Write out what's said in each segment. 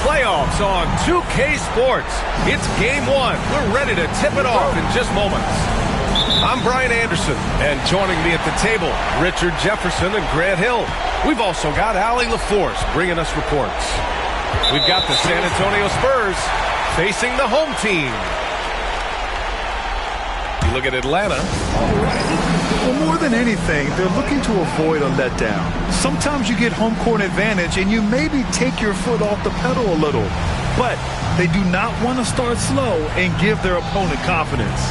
Playoffs on 2K Sports. It's game one. We're ready to tip it off in just moments. I'm Brian Anderson, and joining me at the table, Richard Jefferson and Grant Hill. We've also got Allie LaForce bringing us reports. We've got the San Antonio Spurs facing the home team. You look at Atlanta. Well, more than anything, they're looking to avoid a letdown. Sometimes you get home court advantage and you maybe take your foot off the pedal a little. But they do not want to start slow and give their opponent confidence.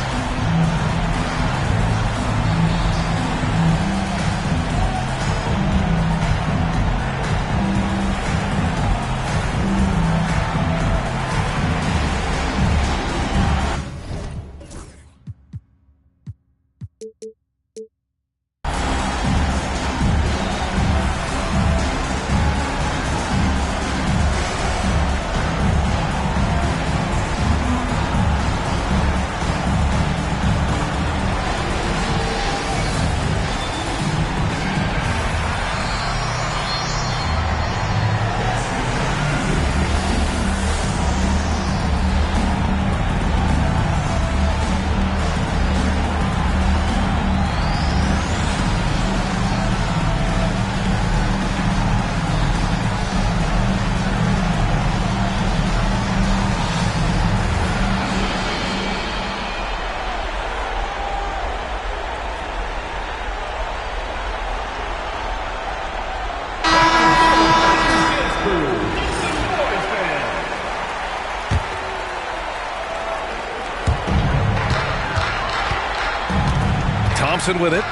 Thompson with it.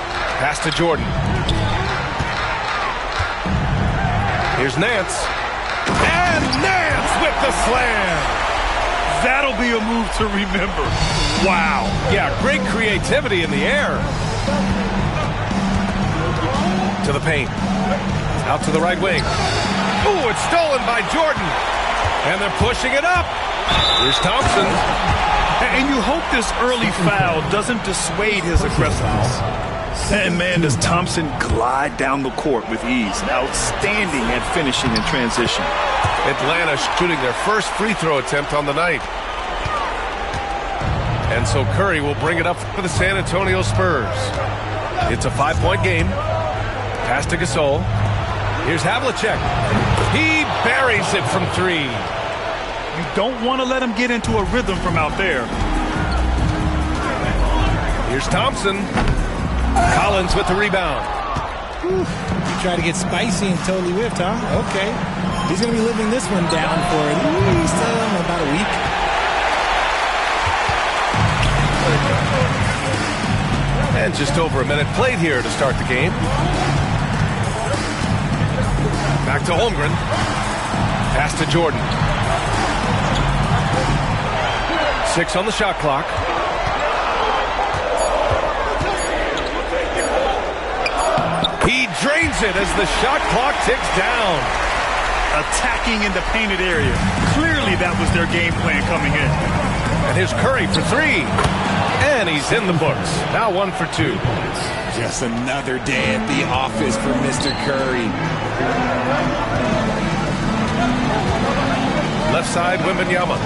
Pass to Jordan. Here's Nance. And Nance with the slam. That'll be a move to remember. Wow. Yeah, great creativity in the air. To the paint. Out to the right wing. Ooh, it's stolen by Jordan. And they're pushing it up. Here's Thompson. And you hope this early foul doesn't dissuade his aggressiveness. And man, does Thompson glide down the court with ease. Outstanding at finishing in transition. Atlanta shooting their first free throw attempt on the night. And so Curry will bring it up for the San Antonio Spurs. It's a 5-point game. Pass to Gasol. Here's Havlicek. He buries it from three. You don't want to let him get into a rhythm from out there. Here's Thompson. Collins with the rebound. Whew. You try to get spicy and totally whiffed, huh? Okay. He's going to be living this one down for at least about a week. And just over a minute played here to start the game. Back to Holmgren. Pass to Jordan. 6 on the shot clock. He drains it as the shot clock ticks down. Attacking in the painted area. Clearly that was their game plan coming in. And here's Curry for three. And he's in the books. Now 1 for 2. Just another day at the office for Mr. Curry. Left side, Wembanyama.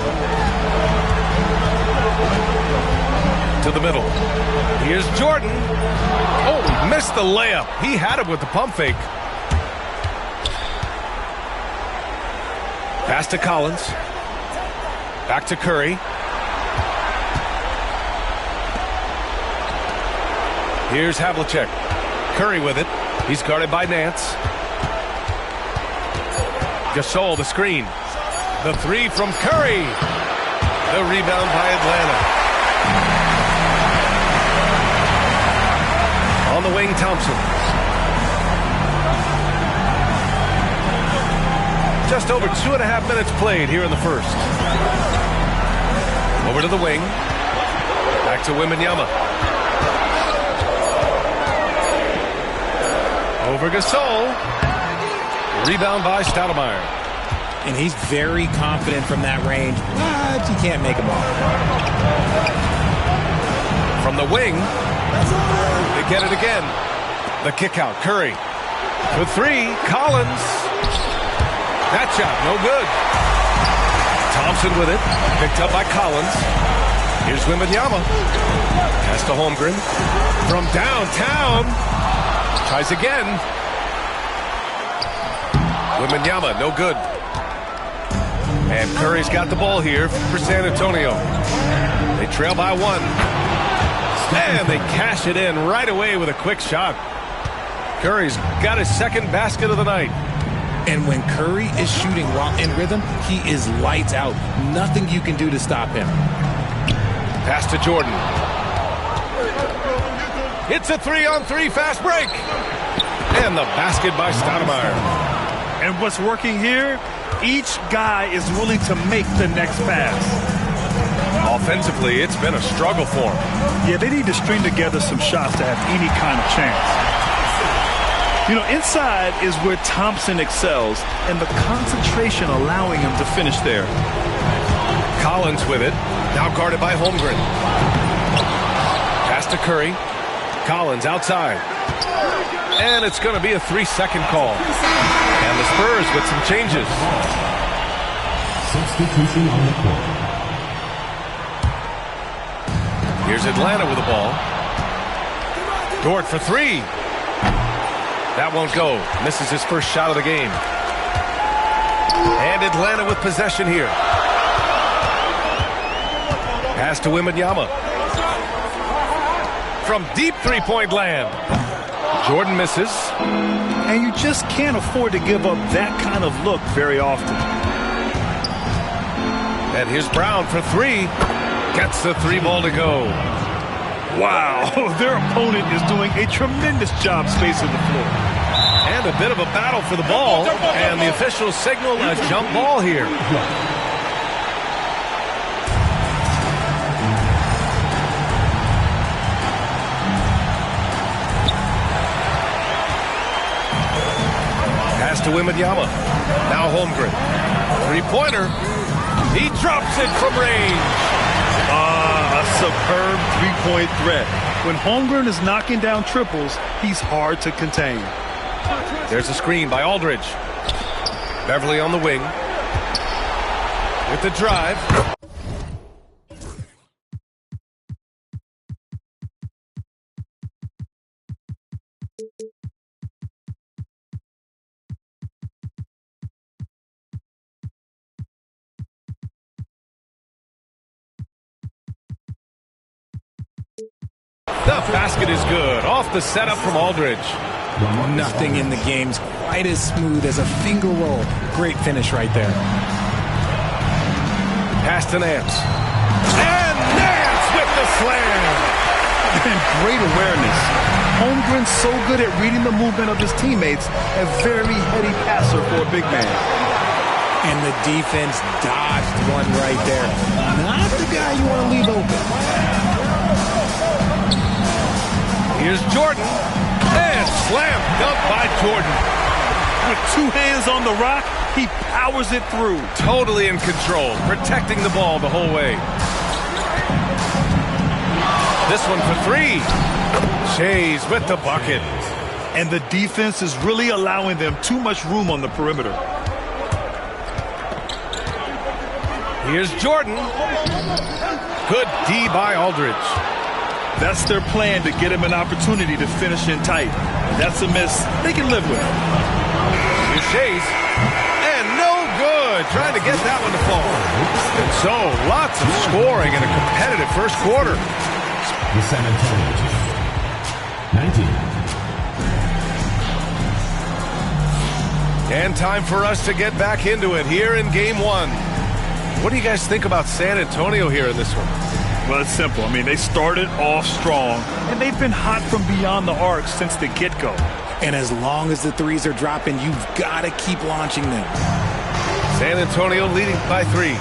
To the middle. Here's Jordan. Oh, missed the layup. He had it with the pump fake. Pass to Collins. Back to Curry. Here's Havlicek. Curry with it. He's guarded by Nance. Gasol, the screen. The three from Curry. The rebound by Atlanta. On the wing, Thompson. Just over 2.5 minutes played here in the first. Over to the wing. Back to Wembanyama. Over Gasol. Rebound by Stoudemire. And he's very confident from that range, but you can't make him off. From the wing, they get it again. The kick out, Curry. For three, Collins. That shot, no good. Thompson with it, picked up by Collins. Here's Wembanyama. Pass to Holmgren. From downtown. Tries again. Wembanyama, no good. And Curry's got the ball here for San Antonio. They trail by one. And they cash it in right away with a quick shot. Curry's got his second basket of the night. And when Curry is shooting while in rhythm, he is lights out. Nothing you can do to stop him. Pass to Jordan. It's a 3-on-3 fast break. And the basket by Stoudemire. And what's working here, each guy is willing to make the next pass. Offensively, it's been a struggle for them. Yeah, they need to string together some shots to have any kind of chance. You know, inside is where Thompson excels, and the concentration allowing him to finish there. Collins with it, now guarded by Holmgren. Pass to Curry. Collins outside. And it's going to be a 3-second call. And the Spurs with some changes. Substitution on the court. Here's Atlanta with the ball. Dort for three. That won't go. Misses his first shot of the game. And Atlanta with possession here. Pass to Wembanyama. From deep three-point land. Jordan misses. And you just can't afford to give up that kind of look very often. And here's Brown for three. Gets the three ball to go. Wow, their opponent is doing a tremendous job spacing the floor. And a bit of a battle for the ball. And the officials signal a jump ball here. Pass to Wembanyama. Now Holmgren. Three-pointer. He drops it from range. A superb three-point threat. When Holmgren is knocking down triples, he's hard to contain. There's a screen by Aldridge. Beverly on the wing. With the drive. The basket is good. Off the setup from Aldridge. Nothing in the game's quite as smooth as a finger roll. Great finish right there. Pass to Nance. And Nance with the slam. And great awareness. Holmgren's so good at reading the movement of his teammates. A very heady passer for a big man. And the defense dodged one right there. Not the guy you want to leave open. Here's Jordan. And slam dunk by Jordan. With two hands on the rock, he powers it through. Totally in control, protecting the ball the whole way. This one for three. Shays with the bucket. And the defense is really allowing them too much room on the perimeter. Here's Jordan. Good D by Aldridge. That's their plan, to get him an opportunity to finish in tight. That's a miss they can live with. Here's Shays. And no good. Trying to get that one to fall. And so, lots of scoring in a competitive first quarter. The San Antonio team, 19. And time for us to get back into it here in Game 1. What do you guys think about San Antonio here in this one? Well, it's simple. I mean, they started off strong, and they've been hot from beyond the arc since the get-go. And as long as the threes are dropping, you've got to keep launching them. San Antonio leading by 3.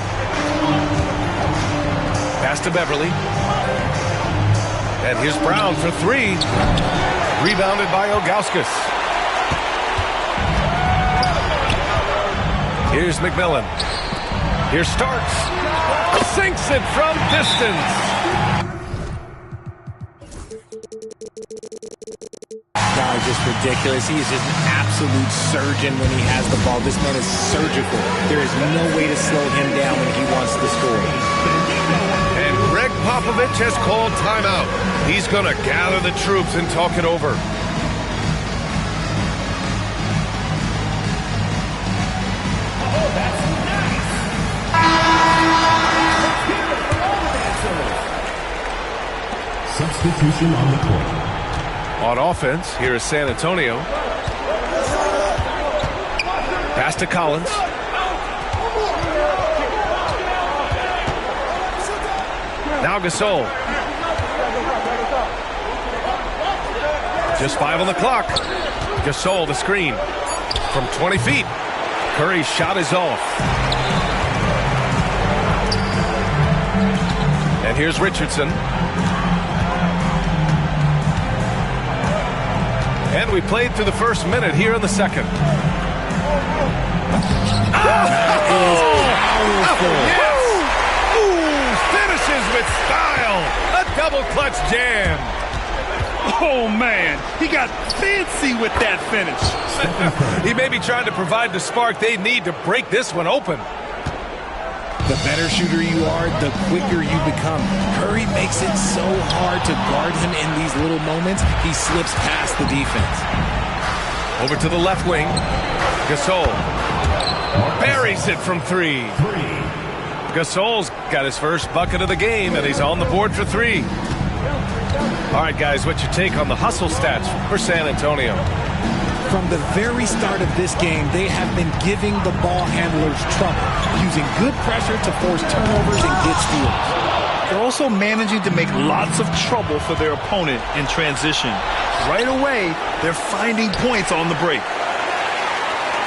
Pass to Beverly. And here's Brown for 3. Rebounded by Ilgauskas. Here's McMillan. Here's Starks. Sinks it from distance. God, just ridiculous. He is just an absolute surgeon when he has the ball. This man is surgical. There is no way to slow him down when he wants to score. And Greg Popovich has called timeout. He's going to gather the troops and talk it over. Substitution on the court. On offense, here is San Antonio. Pass to Collins. Now Gasol. Just 5 on the clock. Gasol the screen. From 20 feet. Curry's shot is off. And here's Richardson. And we played through the first minute here in the second. Yes! Ooh, finishes with style. A double clutch jam. Oh, man. He got fancy with that finish. He may be trying to provide the spark they need to break this one open. The better shooter you are, the quicker you become. Curry makes it so hard to guard him in these little moments. He slips past the defense. Over to the left wing. Gasol buries it from 3. Gasol's got his first bucket of the game, and he's on the board for 3. All right, guys, what's your take on the hustle stats for San Antonio? From the very start of this game, they have been giving the ball handlers trouble, using good pressure to force turnovers and get steals. They're also managing to make lots of trouble for their opponent in transition. Right away, they're finding points on the break.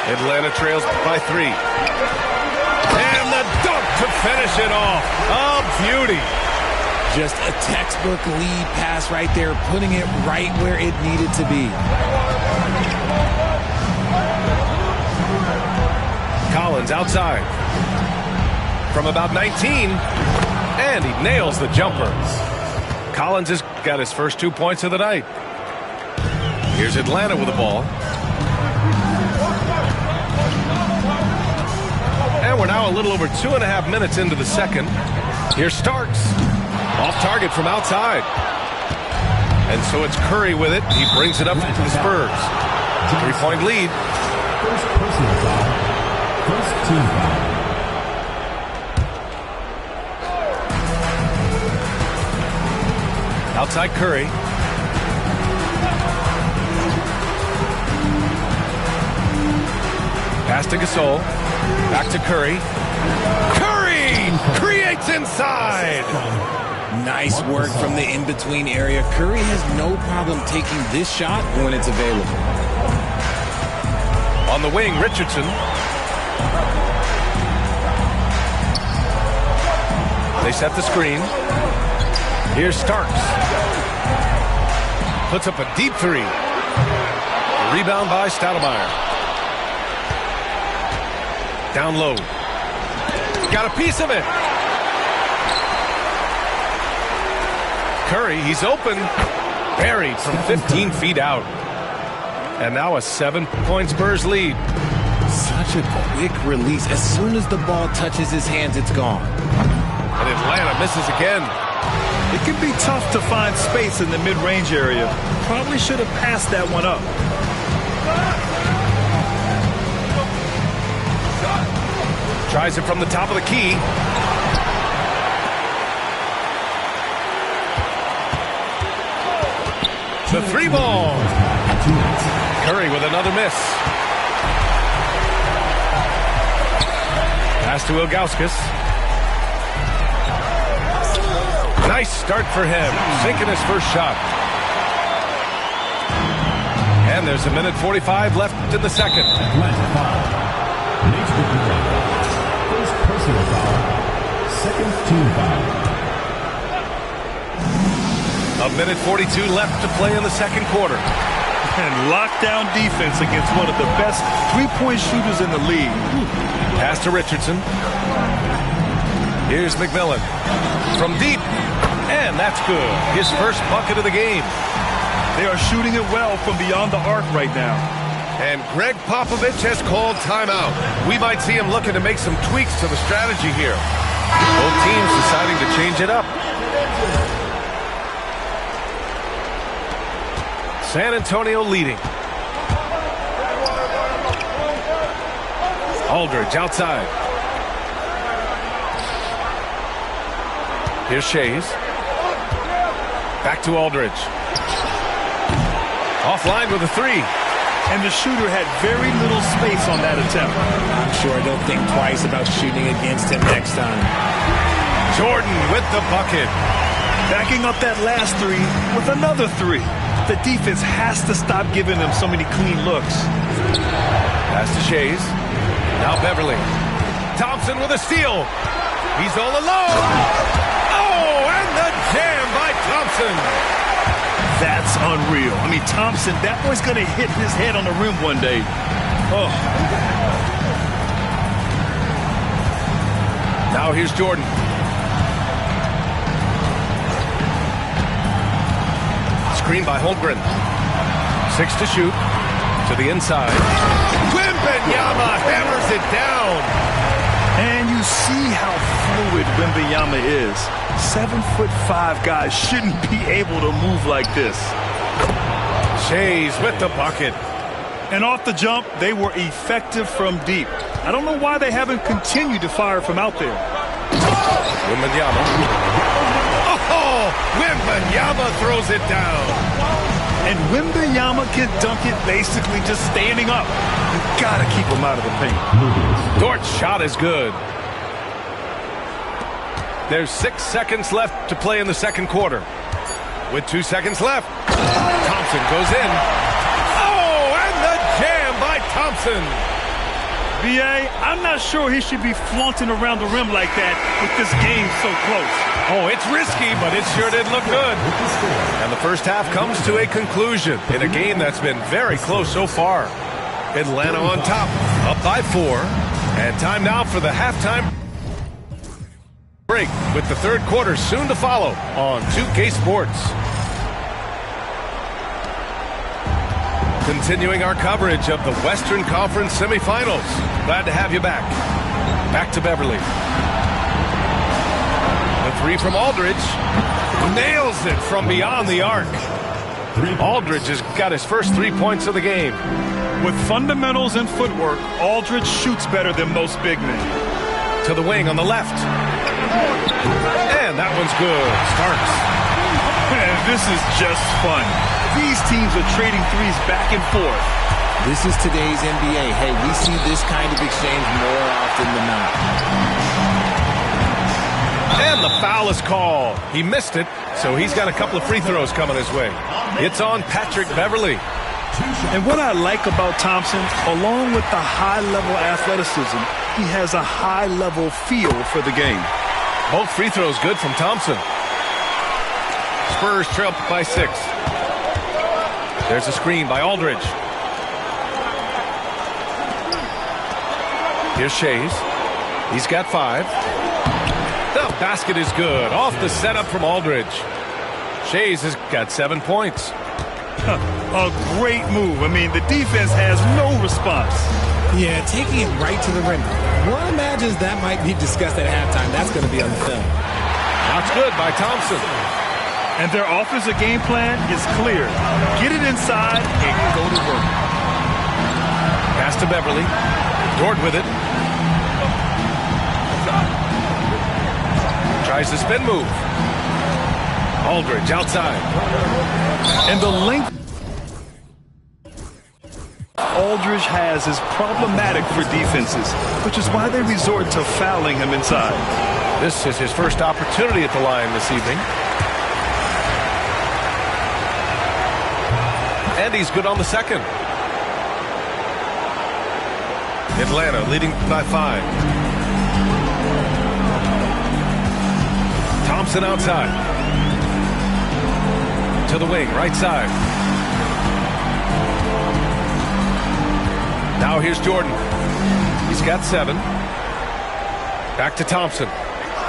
Atlanta trails by 3. And the dunk to finish it off. Oh, beauty. Just a textbook lead pass right there, putting it right where it needed to be. Collins outside. From about 19. And he nails the jumper. Collins has got his first 2 points of the night. Here's Atlanta with the ball. And we're now a little over 2.5 minutes into the second. Here's Starks. Off target from outside. And so it's Curry with it. He brings it up to the Spurs. 3-point lead. First personal foul. First team foul. Outside Curry. Pass to Gasol. Back to Curry. Curry creates inside. Nice work from the in-between area. Curry has no problem taking this shot when it's available. On the wing, Richardson. They set the screen. Here's Starks. Puts up a deep 3. Rebound by Stoudemire. Down low. Got a piece of it. Curry, he's open. Buried from 15 feet out. And now a 7-point Spurs lead. Such a quick release. As soon as the ball touches his hands, it's gone. And Atlanta misses again. It can be tough to find space in the mid-range area. Probably should have passed that one up. Tries it from the top of the key. The 3-ball. Curry with another miss. Pass to Ilgauskas. Nice start for him. Sinking his first shot. And there's a minute 45 left in the second. Atlanta foul. Nate McMillan. First personal foul. Second team foul. A minute 42 left to play in the second quarter. And lockdown defense against one of the best three-point shooters in the league. Pass to Richardson. Here's McMillan. From deep. And that's good. His first bucket of the game. They are shooting it well from beyond the arc right now. And Greg Popovich has called timeout. We might see him looking to make some tweaks to the strategy here. Both teams deciding to change it up. San Antonio leading. Aldridge outside. Here's Shays. Back to Aldridge. Offline with a 3. And the shooter had very little space on that attempt. I'm sure they'll think twice about shooting against him next time. Jordan with the bucket. Backing up that last 3 with another 3. The defense has to stop giving them so many clean looks. Pass to Shays. Now Beverly. Thompson with a steal. He's all alone. Oh, and the jam by Thompson. That's unreal. I mean, Thompson, that boy's going to hit his head on the rim one day. Oh. Now here's Jordan. Screen by Holmgren. 6 to shoot. To the inside. Wembanyama hammers it down. And you see how fluid Wembanyama is. 7'5" guys shouldn't be able to move like this. Shays with the bucket. And off the jump, they were effective from deep. I don't know why they haven't continued to fire from out there. Wembanyama. Oh, Wembanyama throws it down. And Wembanyama can dunk it basically just standing up. You gotta keep him out of the paint. Dort's shot is good. There's 6 seconds left to play in the second quarter. With 2 seconds left, Thompson goes in. Oh, and the jam by Thompson. B.A., I'm not sure he should be flaunting around the rim like that with this game so close. Oh, it's risky, but it sure did look good. And the first half comes to a conclusion in a game that's been very close so far. Atlanta on top, up by 4. And time now for the halftime break with the third quarter soon to follow on 2K Sports. Continuing our coverage of the Western Conference semifinals. Glad to have you back. Back to Beverly. The 3 from Aldridge. Nails it from beyond the arc. Aldridge has got his first 3 points of the game. With fundamentals and footwork, Aldridge shoots better than most big men. To the wing on the left. And that one's good. Starks. And this is just fun. These teams are trading threes back and forth. This is today's NBA. Hey, we see this kind of exchange more often than not. And the foul is called. He missed it, so he's got a couple of free throws coming his way. It's on Patrick Beverly. And what I like about Thompson, along with the high-level athleticism, he has a high-level feel for the game. Both free throws good from Thompson. Spurs trail by 6. There's a screen by Aldridge. Here's Shays. He's got 5. The basket is good. Off the setup from Aldridge. Shays has got 7 points. A great move. I mean, the defense has no response. Yeah, taking it right to the rim. One imagines that might be discussed at halftime. That's going to be on the film. That's good by Thompson. And their offensive game plan is clear. Get it inside and go to work. Pass to Beverly. Dort with it. Tries the spin move. Aldridge outside. And the length Aldridge has is problematic for defenses, which is why they resort to fouling him inside. This is his first opportunity at the line this evening. And he's good on the second. Atlanta leading by 5. Thompson outside. To the wing, right side. Now here's Jordan. He's got 7. Back to Thompson.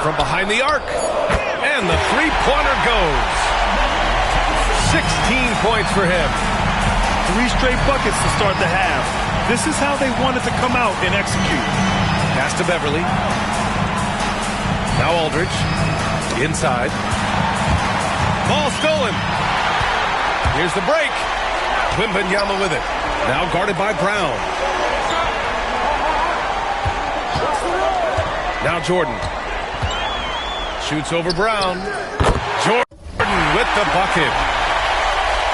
From behind the arc. And the three-pointer goes. 16 points for him. 3 straight buckets to start the half. This is how they wanted to come out and execute. Pass to Beverly. Now Aldridge. Inside. Ball stolen. Here's the break. Wembanyama with it. Now guarded by Brown. Now Jordan. Shoots over Brown. Jordan with the bucket.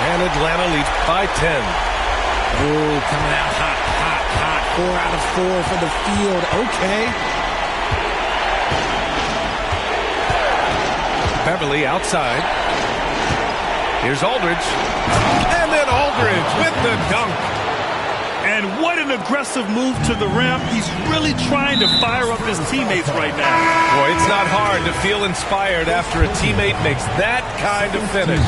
And Atlanta leads by 10. Oh, coming out hot, hot, hot. 4 out of 4 for the field. Okay. Beverly outside. Here's Aldridge. And then Aldridge with the dunk. And what an aggressive move to the rim. He's really trying to fire up his teammates right now. Boy, it's not hard to feel inspired after a teammate makes that kind of finish.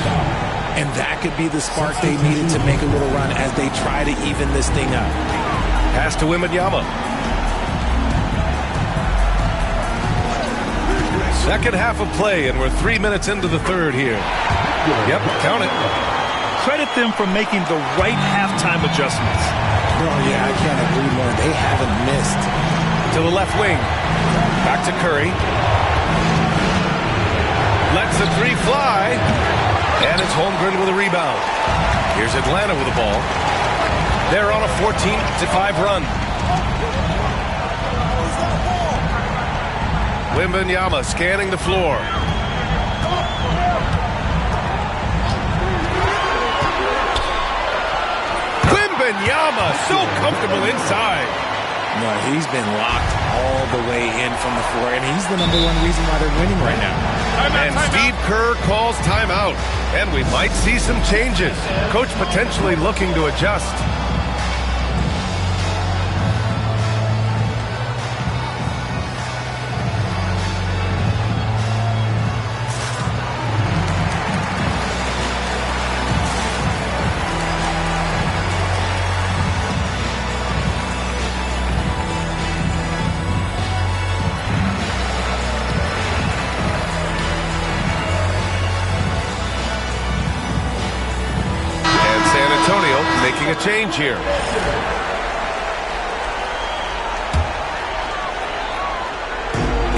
And that could be the spark they needed to make a little run as they try to even this thing up. Pass to Wembanyama. Second half of play, and we're 3 minutes into the third here. Yep, count it. Credit them for making the right halftime adjustments. Oh, yeah, I can't agree more. They haven't missed. To the left wing. Back to Curry. Lets the 3 fly. And it's Holmgren with a rebound. Here's Atlanta with the ball. They're on a 14-5 run. Wembanyama scanning the floor. Wembanyama so comfortable inside. No, he's been locked all the way in from the floor, and he's the #1 reason why they're winning right now. And Steve Kerr calls timeout. And we might see some changes. Coach potentially looking to adjust. Making a change here.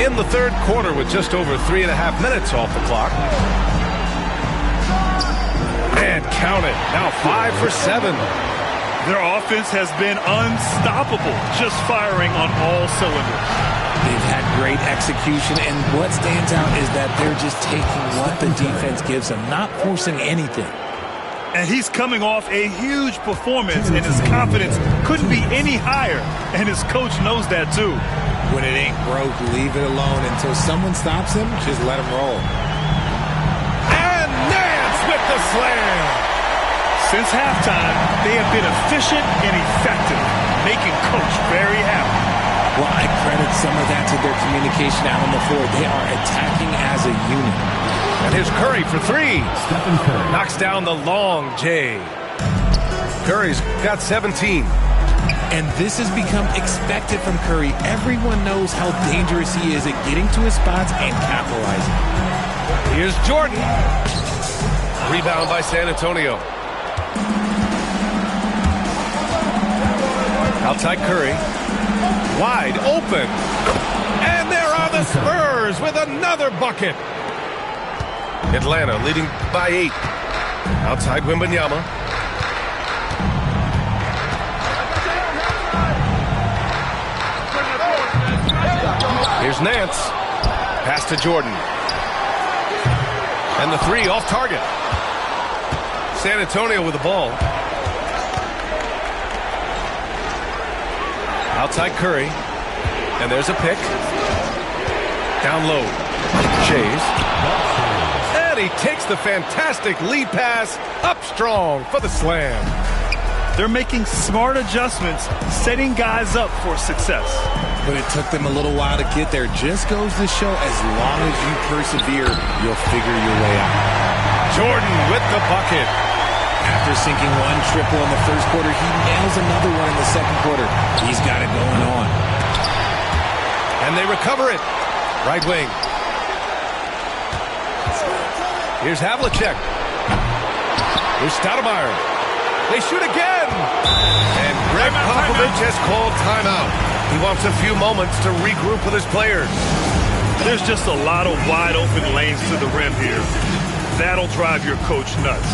In the third quarter with just over 3.5 minutes off the clock. And count it. Now 5 for 7. Their offense has been unstoppable, just firing on all cylinders. They've had great execution, and what stands out is that they're just taking what the defense gives them, not forcing anything. And he's coming off a huge performance, and his confidence couldn't be any higher. And his coach knows that, too. When it ain't broke, leave it alone. Until someone stops him, just let him roll. And Nance with the slam. Since halftime, they have been efficient and effective, making Coach very happy. Well, I credit some of that to their communication out on the floor. They are attacking as a unit. And here's Curry for 3. Stephen Curry. Knocks down the long J. Curry's got 17. And this has become expected from Curry. Everyone knows how dangerous he is at getting to his spots and capitalizing. Here's Jordan. Rebound by San Antonio. Outside Curry. Wide open. And there are the Spurs with another bucket. Atlanta leading by 8. Outside Wembanyama. Here's Nance. Pass to Jordan. And the three off target. San Antonio with the ball. Outside Curry. And there's a pick. Down low. Shays. And he takes the fantastic lead pass up strong for the slam. They're making smart adjustments, setting guys up for success. But it took them a little while to get there. Just goes to show as long as you persevere, you'll figure your way out. Jordan with the bucket. After sinking one triple in the first quarter, he nails another one in the second quarter. He's got it going on. And they recover it. Right wing. Here's Havlicek. Here's Stoudemire. They shoot again. And Greg Popovich has called timeout. He wants a few moments to regroup with his players. There's just a lot of wide open lanes to the rim here. That'll drive your coach nuts.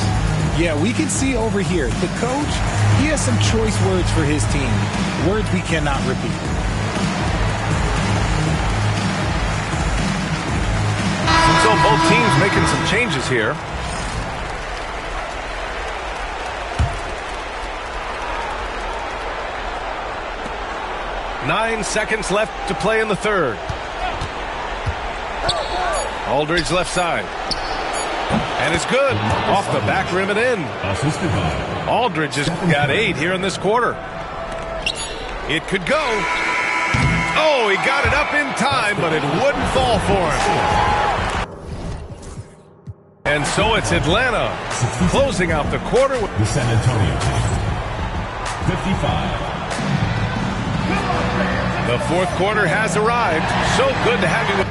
Yeah, we can see over here. The coach, he has some choice words for his team. Words we cannot repeat. So both teams making some changes here. Nine seconds left to play in the third. Aldridge left side. And it's good. Off the back rim and in. Aldridge has got 8 here in this quarter. It could go. Oh, he got it up in time, but it wouldn't fall for him. And so it's Atlanta closing out the quarter. The San Antonio team. 55. The fourth quarter has arrived. So good to have you with.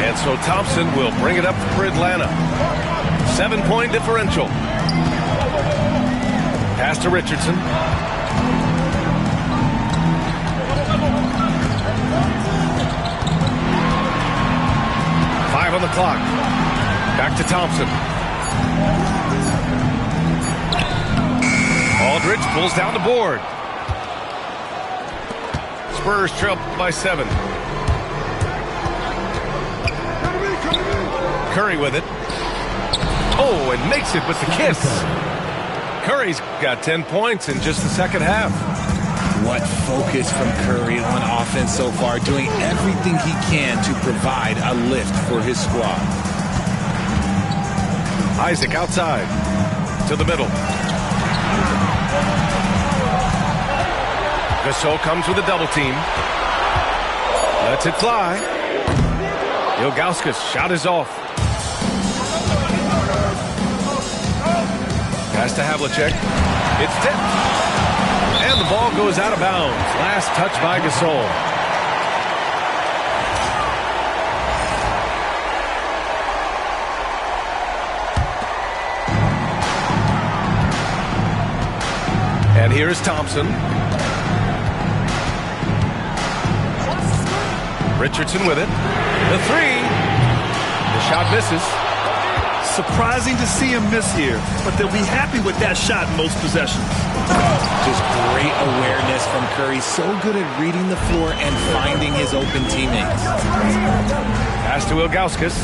And so Thompson will bring it up for Atlanta. 7-point differential. Pass to Richardson. 5 on the clock. Back to Thompson. Aldridge pulls down the board. Spurs trail by 7. Curry with it. Oh, and makes it with the kiss. Curry's got 10 points in just the second half. What focus from Curry on offense so far, doing everything he can to provide a lift for his squad. Isaac outside to the middle. Gasol comes with a double team. Lets it fly. Ilgauskas shot is off. Pass to Havlicek. It's tipped. And the ball goes out of bounds. Last touch by Gasol. And here's Thompson. Richardson with it. The three. The shot misses. Surprising to see him miss here, but they'll be happy with that shot in most possessions. Just great awareness from Curry. So good at reading the floor and finding his open teammates. Pass to Ilgauskas.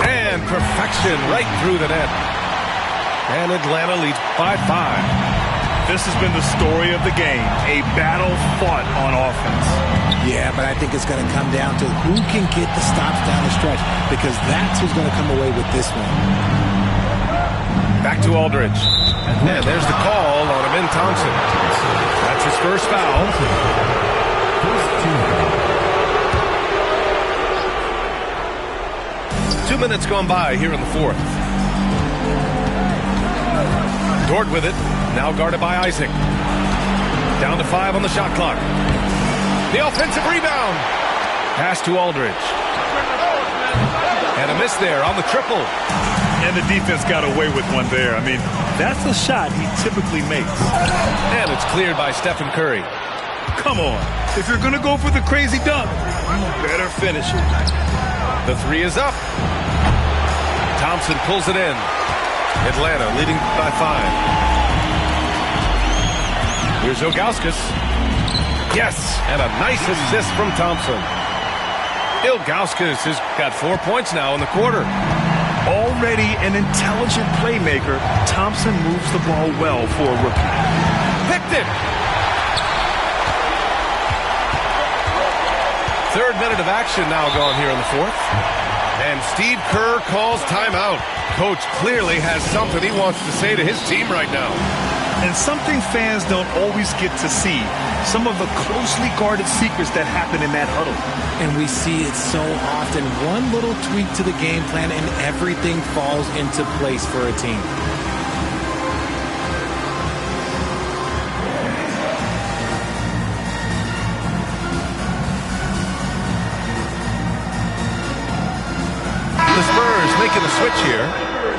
And perfection right through the net. And Atlanta leads by 5. This has been the story of the game, a battle fought on offense. Yeah, but I think it's going to come down to who can get the stops down the stretch, because that's who's going to come away with this one. Back to Aldridge. And there's the call on Amin Thompson. That's his first foul. 2 minutes gone by here in the fourth. Dort with it. Now guarded by Isaac. Down to 5 on the shot clock. The offensive rebound. Pass to Aldridge. And a miss there on the triple. And the defense got away with one there. I mean, that's a shot he typically makes. And it's cleared by Stephen Curry. Come on. If you're going to go for the crazy dunk, you better finish it. The three is up. Thompson pulls it in. Atlanta leading by 5. Here's Ilgauskas. Yes, and a nice assist from Thompson. Ilgauskas has got 4 points now in the quarter. Already an intelligent playmaker, Thompson moves the ball well for a rookie. Picked it. Third minute of action now gone here in the fourth. And Steve Kerr calls timeout. Coach clearly has something he wants to say to his team right now. And something fans don't always get to see. Some of the closely guarded secrets that happen in that huddle. And we see it so often. One little tweak to the game plan and everything falls into place for a team. The Spurs making a switch here.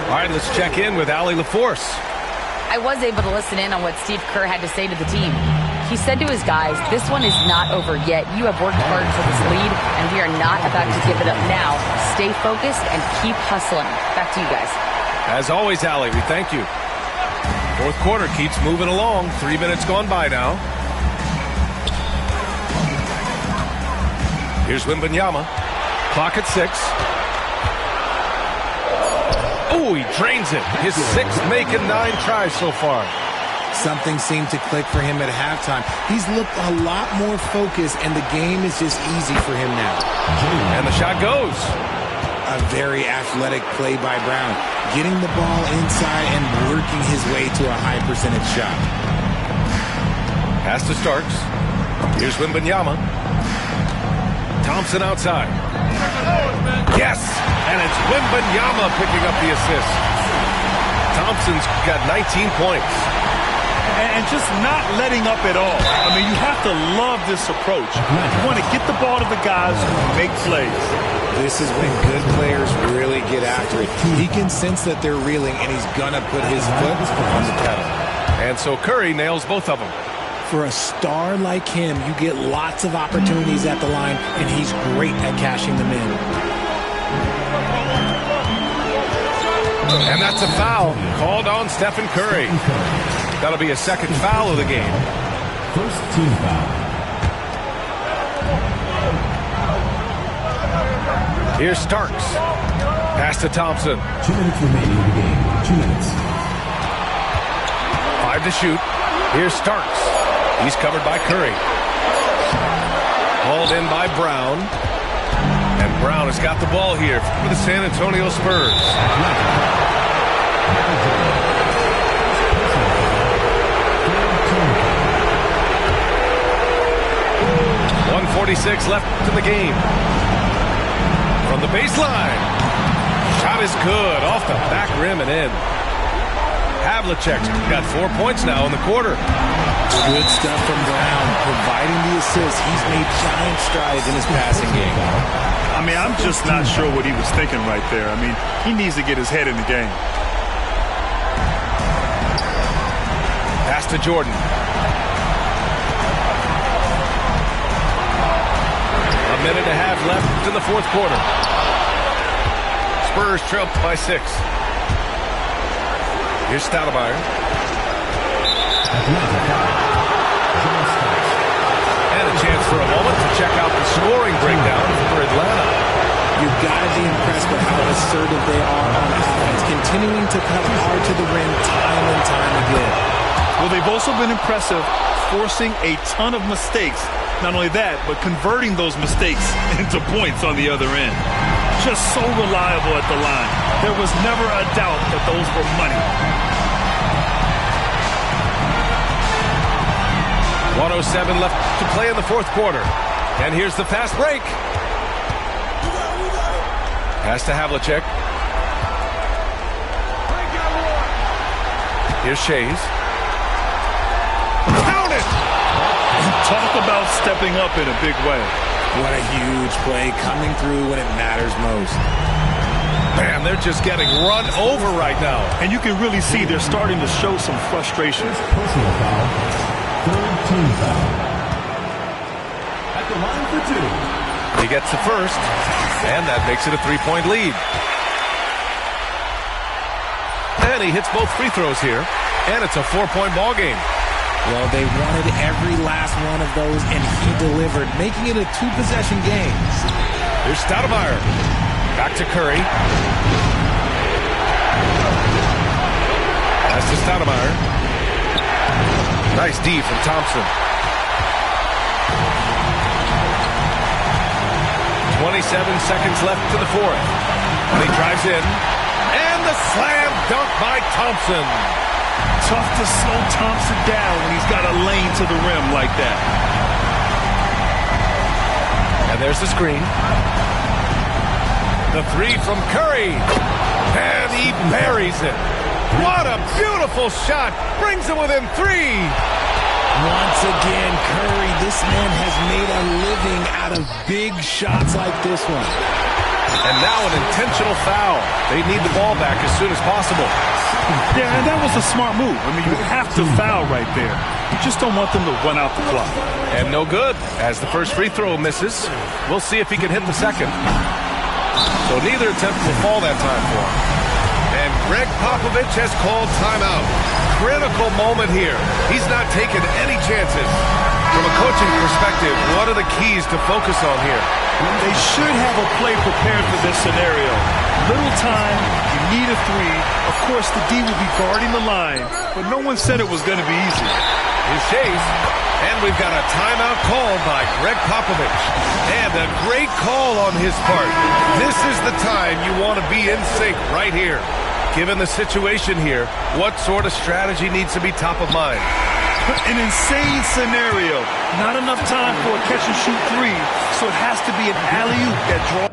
All right, let's check in with Allie LaForce. I was able to listen in on what Steve Kerr had to say to the team. He said to his guys, this one is not over yet. You have worked hard for this lead, and we are not about to give it up now. Stay focused and keep hustling. Back to you guys. As always, Allie, we thank you. Fourth quarter keeps moving along. 3 minutes gone by now. Here's Wembanyama. Clock at 6. Oh, he drains it. His 6th making 9 tries so far. Something seemed to click for him at halftime. He's looked a lot more focused, and the game is just easy for him now. And the shot goes. A very athletic play by Brown, getting the ball inside and working his way to a high percentage shot. Pass to Starks. Here's Wembanyama. Thompson outside. Yes! And it's Wembanyama picking up the assist. Thompson's got 19 points. And just not letting up at all. I mean, you have to love this approach. You want to get the ball to the guys who make plays. This is when good players really get after it. He can sense that they're reeling, and he's going to put his foot on the pedal. And so Curry nails both of them. For a star like him, you get lots of opportunities at the line, and he's great at cashing them in. And that's a foul called on Stephen Curry. That'll be a second foul of the game. First team foul. Here's Starks. Pass to Thompson. 2 minutes remaining in the game. 2 minutes. 5 to shoot. Here's Starks. He's covered by Curry. Hauled in by Brown. And Brown has got the ball here for the San Antonio Spurs. 1:46 left in the game. From the baseline. Shot is good. Off the back rim and in. Havlicek's got 4 points now in the quarter. Good stuff from Brown. Providing the assist, he's made giant strides in his passing game. I mean, I'm just not sure what he was thinking right there. I mean, he needs to get his head in the game. Pass to Jordan. A minute and a half left in the fourth quarter. Spurs trail by 6. Here's Stoudemire. And a chance for a moment to check out the scoring breakdown for Atlanta. You've got to be impressed with how assertive they are on offense, continuing to cut hard to the rim time and time again. Well, they've also been impressive, forcing a ton of mistakes. Not only that, but converting those mistakes into points on the other end. Just so reliable at the line. There was never a doubt that those were money. 1:07 left to play in the fourth quarter. And here's the fast break. Pass to Havlicek. Here's Shays. Count it! Talk about stepping up in a big way. What a huge play coming through when it matters most. Man, they're just getting run over right now. And you can really see they're starting to show some frustration. Personal foul. Third team foul. the line for two. He gets the first, and that makes it a 3-point lead. And he hits both free throws here, and it's a 4-point ball game. Well, they wanted every last one of those, and he delivered, making it a 2-possession game. Here's Stoudemire. Back to Curry. Pass to Stoudemire. Nice D from Thompson. 27 seconds left to the fourth. And he drives in. And the slam dunk by Thompson. Tough to slow Thompson down when he's got a lane to the rim like that. And there's the screen. The three from Curry. And he buries it. What a beautiful shot. Brings it within 3. Once again, Curry, this man has made a living out of big shots like this one. And now an intentional foul. They need the ball back as soon as possible. Yeah, and that was a smart move. I mean, you have to foul right there. You just don't want them to run out the clock. And no good, as the first free throw misses. We'll see if he can hit the second. So neither attempt will fall that time for him. And Greg Popovich has called timeout. Critical moment here. He's not taking any chances. From a coaching perspective, what are the keys to focus on here? They should have a play prepared for this scenario. Little time, you need a three. Of course, the D will be guarding the line, but no one said it was going to be easy. His chase, and we've got a timeout called by Greg Popovich. And a great call on his part. This is the time you want to be in sync right here. Given the situation here, what sort of strategy needs to be top of mind? An insane scenario. Not enough time for a catch-and-shoot three, so it has to be an alley-oop that draws.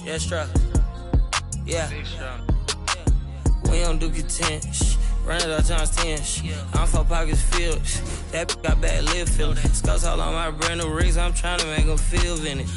Yeah, strap. Yeah. We don't do content. Run it up times 10. I'm 4 pockets filled. That got bad lip feeling. Scouts all on my brand new rigs. I'm trying to make them feel in it.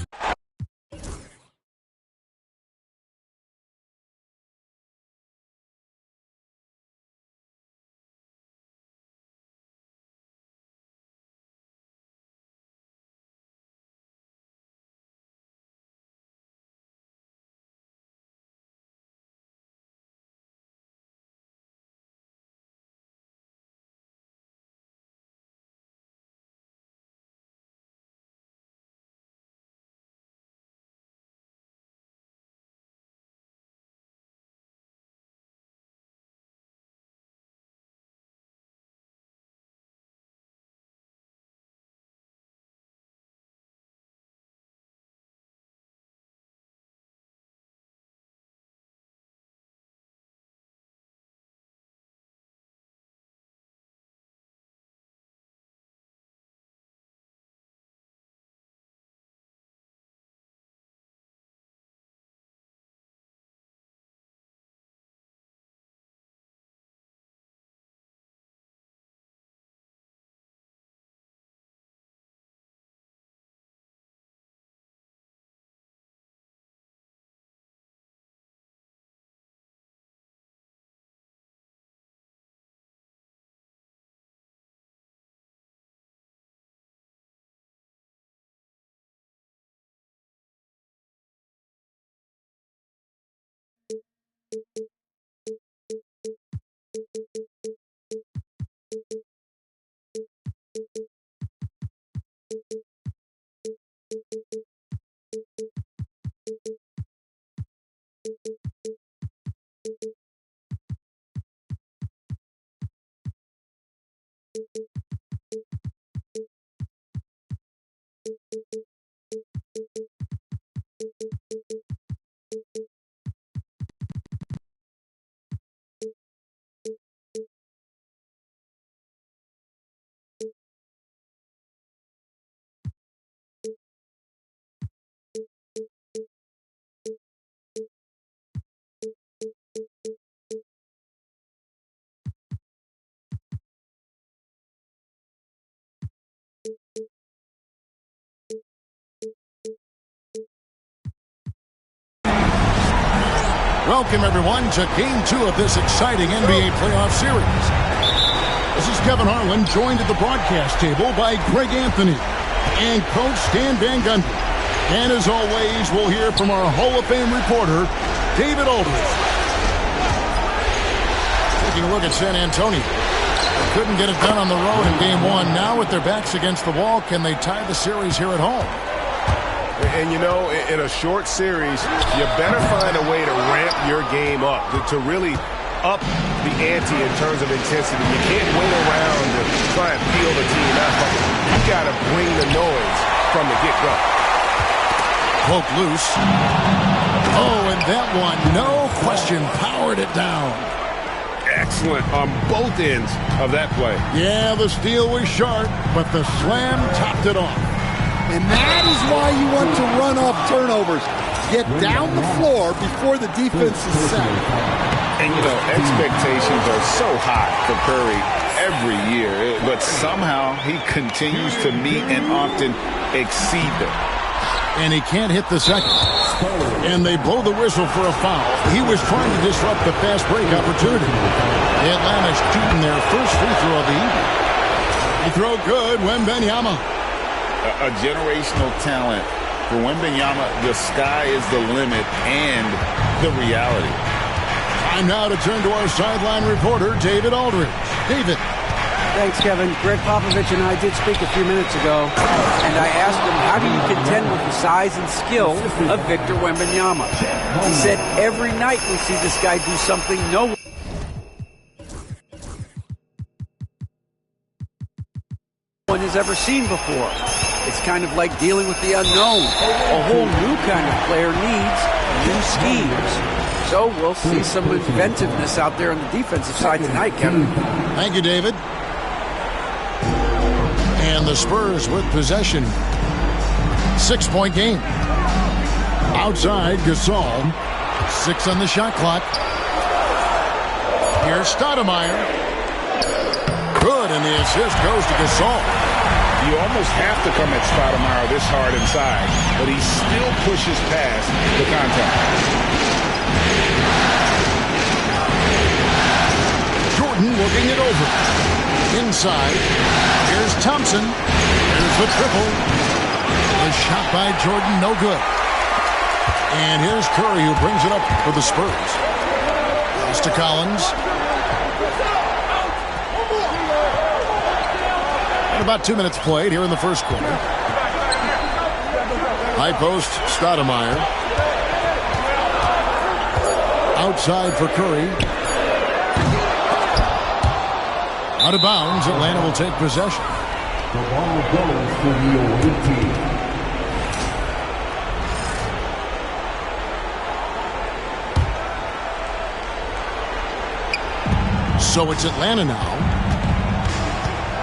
Welcome, everyone, to Game 2 of this exciting NBA playoff series. This is Kevin Harlan, joined at the broadcast table by Greg Anthony and Coach Stan Van Gundy. And as always, we'll hear from our Hall of Fame reporter, David Aldridge. Taking a look at San Antonio. They couldn't get it done on the road in Game 1. Now with their backs against the wall, can they tie the series here at home? And, you know, in a short series, you better find a way to ramp your game up, to really up the ante in terms of intensity. You can't wait around to try and feel the team out. You got to bring the noise from the get-go. Poke loose. Oh, and that one, no question, powered it down. Excellent on both ends of that play. Yeah, the steal was sharp, but the slam topped it off. And that is why you want to run off turnovers. Get down the floor before the defense is set. And, you know, expectations are so high for Curry every year, but somehow he continues to meet and often exceed them. And he can't hit the second. And they blow the whistle for a foul. He was trying to disrupt the fast break opportunity. Atlanta shooting their first free throw of the evening. He throw good, Wembanyama. A generational talent. For Wembanyama, the sky is the limit and the reality. Time now to turn to our sideline reporter, David Aldridge. David. Thanks, Kevin. Greg Popovich and I did speak a few minutes ago, and I asked him, how do you contend with the size and skill of Victor Wembanyama? He said, every night we see this guy do something no one has ever seen before. It's kind of like dealing with the unknown. A whole new kind of player needs new schemes. So we'll see some inventiveness out there on the defensive side tonight, Kevin. Thank you, David. And the Spurs with possession. 6-point game. Outside, Gasol. 6 on the shot clock. Here's Stoudemire. Good, and the assist goes to Gasol. You almost have to come at Stoudemire this hard inside, but he still pushes past the contact. Jordan working it over. Inside. Here's Thompson. Here's the triple. The shot by Jordan, no good. And here's Curry, who brings it up for the Spurs. Pass to Collins. And about 2 minutes played here in the first quarter. High post, Stoudemire. Outside for Curry. Out of bounds, Atlanta will take possession. The ball goes to the away team. So it's Atlanta now.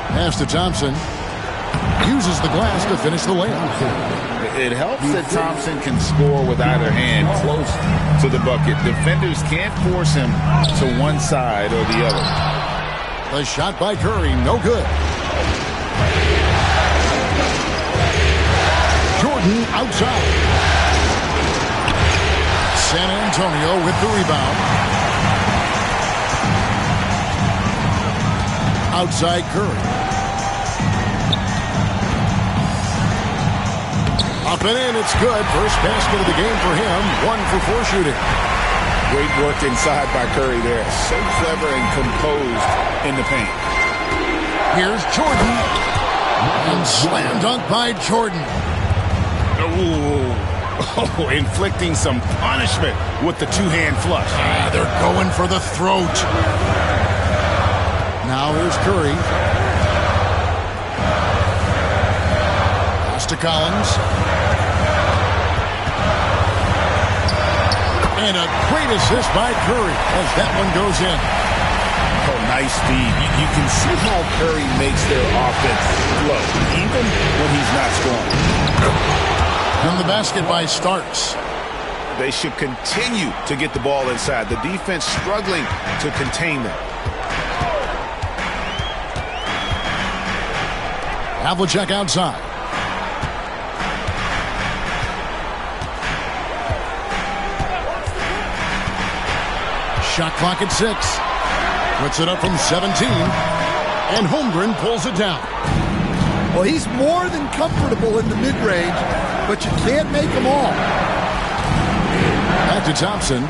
Pass to Thompson. Uses the glass to finish the layup. It helps that Thompson can score with either hand close to the bucket. Defenders can't force him to one side or the other. The shot by Curry, no good. Jordan outside. San Antonio with the rebound. Outside Curry. Up and in, it's good. First basket of the game for him. 1 for 4 shooting. Great work inside by Curry there. So clever and composed in the paint. Here's Jordan. And slam dunk by Jordan. Ooh. Oh, inflicting some punishment with the two-hand flush. They're going for the throat. Now here's Curry. Pass to Collins. And a great assist by Curry as that one goes in. Oh, nice speed. You can see how Curry makes their offense flow, even when he's not scoring. And the basket by Starks. They should continue to get the ball inside. The defense struggling to contain them. Havlicek outside. Shot clock at 6. Puts it up from 17. And Holmgren pulls it down. Well, he's more than comfortable in the mid-range, but you can't make them all. Back to Thompson.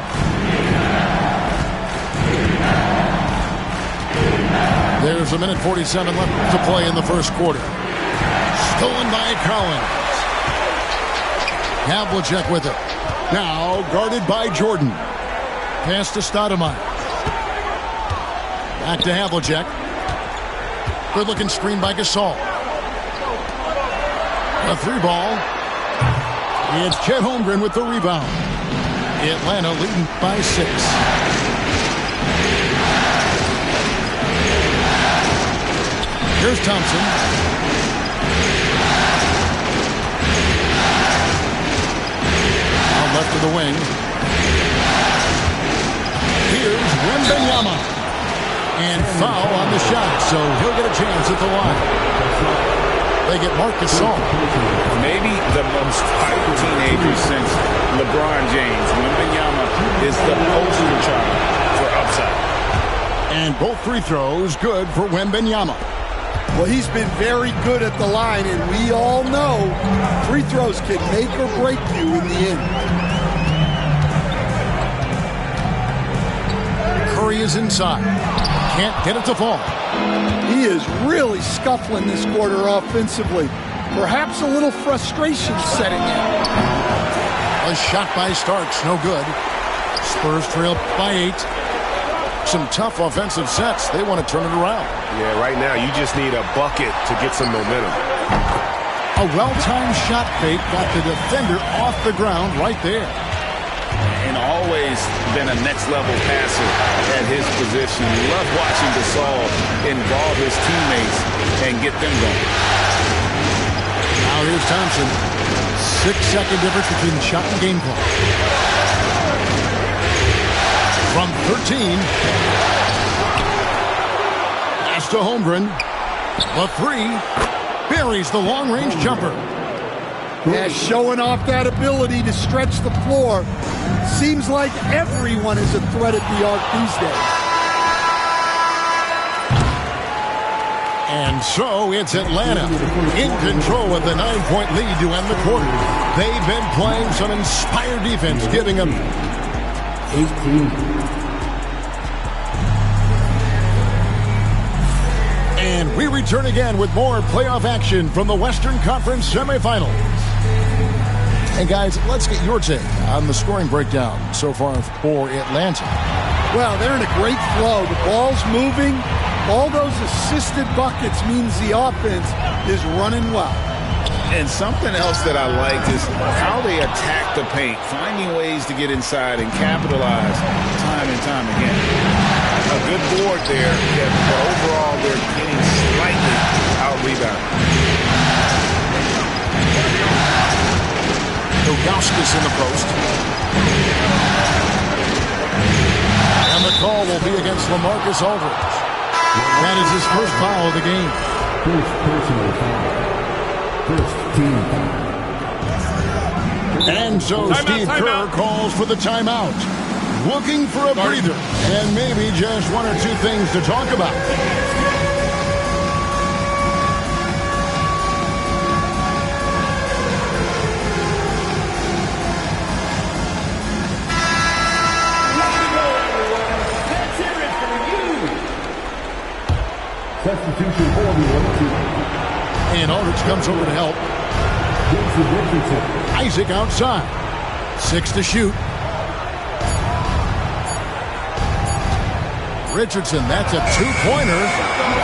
There's a minute 47 left to play in the first quarter. Stolen by Collins. Havlicek with it. Now guarded by Jordan. Pass to Stoudemire. Back to Havlicek. Good-looking screen by Gasol. A 3-ball. It's Chet Holmgren with the rebound. Atlanta leading by 6. Here's Thompson. Out left of the wing. Here's Wembanyama. And foul on the shot, so he'll get a chance at the line. They get Marc Gasol. Maybe the most hyped teenager since LeBron James. Wembanyama is the poster child for upside. And both free throws good for Wembanyama. Well, he's been very good at the line, and we all know free throws can make or break you in the end. Curry is inside. Can't get it to fall. He is really scuffling this quarter offensively. Perhaps a little frustration setting in. A shot by Starks, no good. Spurs trail by 8. Some tough offensive sets. They want to turn it around. Yeah, right now you just need a bucket to get some momentum. A well-timed shot fake got the defender off the ground right there. And always been a next-level passer at his position. Love watching Gasol involve his teammates and get them going. Now here's Thompson. 6-second difference between shot and game clock. From 13. Pass to Holmgren. The 3. Buries the long-range jumper. Yeah, showing off that ability to stretch the floor. Seems like everyone is a threat at the arc these days. And so it's Atlanta in control of the 9-point lead to end the quarter. They've been playing some inspired defense, giving them 18. And we return again with more playoff action from the Western Conference semifinals. And guys, let's get your take on the scoring breakdown so far for Atlanta. Well, they're in a great flow. The ball's moving. All those assisted buckets means the offense is running well. And something else that I liked is how they attack the paint, finding ways to get inside and capitalize time and time again. A good board there, Kevin, but overall they're getting slightly out-rebounded. Ilgauskas in the post. And the call will be against LaMarcus Aldridge. That is his first foul of the game. First personal foul. First team foul. And so Steve Kerr calls for the timeout. Looking for a breather and maybe just one or two things to talk about. Substitution for the 1-2. And Aldridge comes over to help. Isaac outside. 6 to shoot. Richardson, that's a 2-pointer.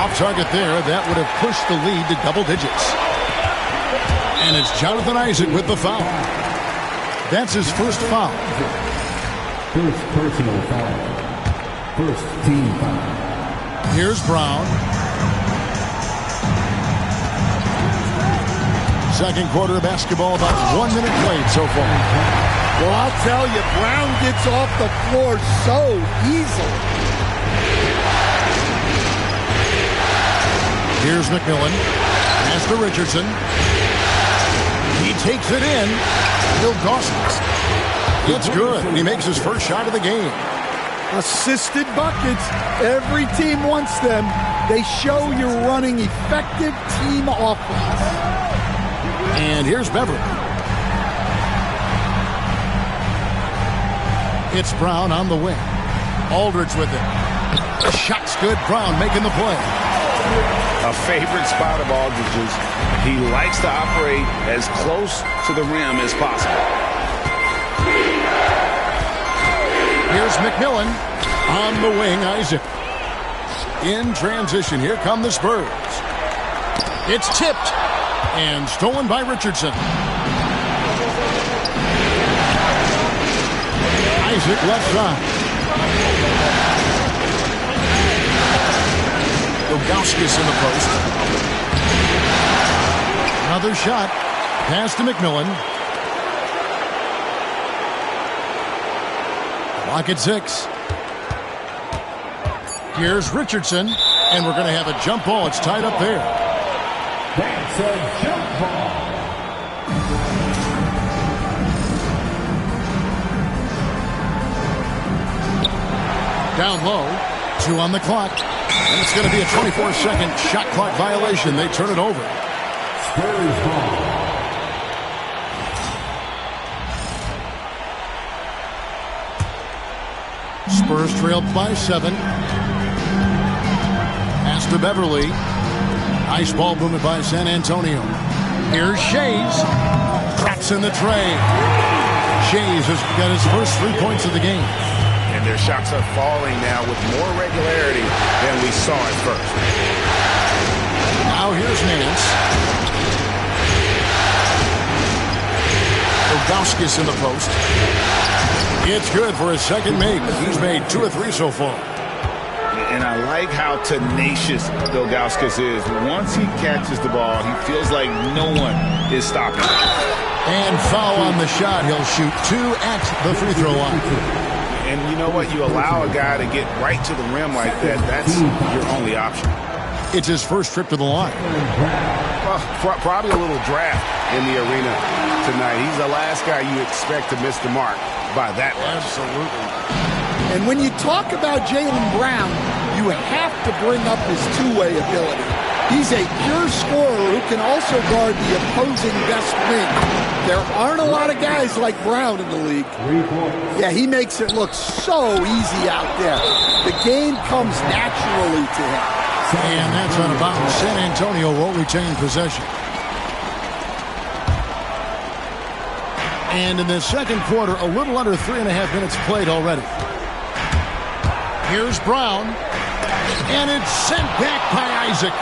Off target there. That would have pushed the lead to double digits. And it's Jonathan Isaac with the foul. That's his first foul. First personal foul. First team foul. Here's Brown. Second quarter of basketball, about 1 minute played so far. Well, I'll tell you, Brown gets off the floor so easily. Here's McMillan. Pass to Richardson. He takes it in. Ilgauskas. It's good. He makes his first shot of the game. Assisted buckets. Every team wants them. They show you're running effective team offense. And here's Beverly. It's Brown on the wing. Aldridge with it. The shot's good. Brown making the play. A favorite spot of Aldridge's. He likes to operate as close to the rim as possible. Here's McMillan on the wing. Isaac. In transition, here come the Spurs. It's tipped and stolen by Richardson. Isaac left side. Ilgauskas in the post. Another shot. Pass to McMillan. Clock at 6. Here's Richardson, and we're going to have a jump ball. It's tied up there. That's a jump ball. Down low, 2 on the clock, and it's going to be a 24-second shot clock violation. They turn it over. Spurs ball. Spurs trailed by 7. Pass to Beverly. Nice ball movement by San Antonio. Here's Shays. Cracks in the tray. Shays has got his first 3 points of the game. And their shots are falling now with more regularity than we saw at first. Now here's Nance. Ilgauskas in the post. It's good for his second make. He's made 2 or 3 so far. And I like how tenacious Ilgauskas is. Once he catches the ball, he feels like no one is stopping him. And foul on the shot. He'll shoot 2 at the free throw line. And you know what? You allow a guy to get right to the rim like that. That's your only option. It's his first trip to the line. Well, probably a little draft in the arena tonight. He's the last guy you expect to miss the mark by that much. Absolutely. And when you talk about Jaylen Brown, you have to bring up his two-way ability. He's a pure scorer who can also guard the opposing best wing. There aren't a lot of guys like Brown in the league. Yeah, he makes it look so easy out there. The game comes naturally to him. And that's on about San Antonio will retain possession. And in the second quarter, a little under 3.5 minutes played already. Here's Brown. And it's sent back by Isaac.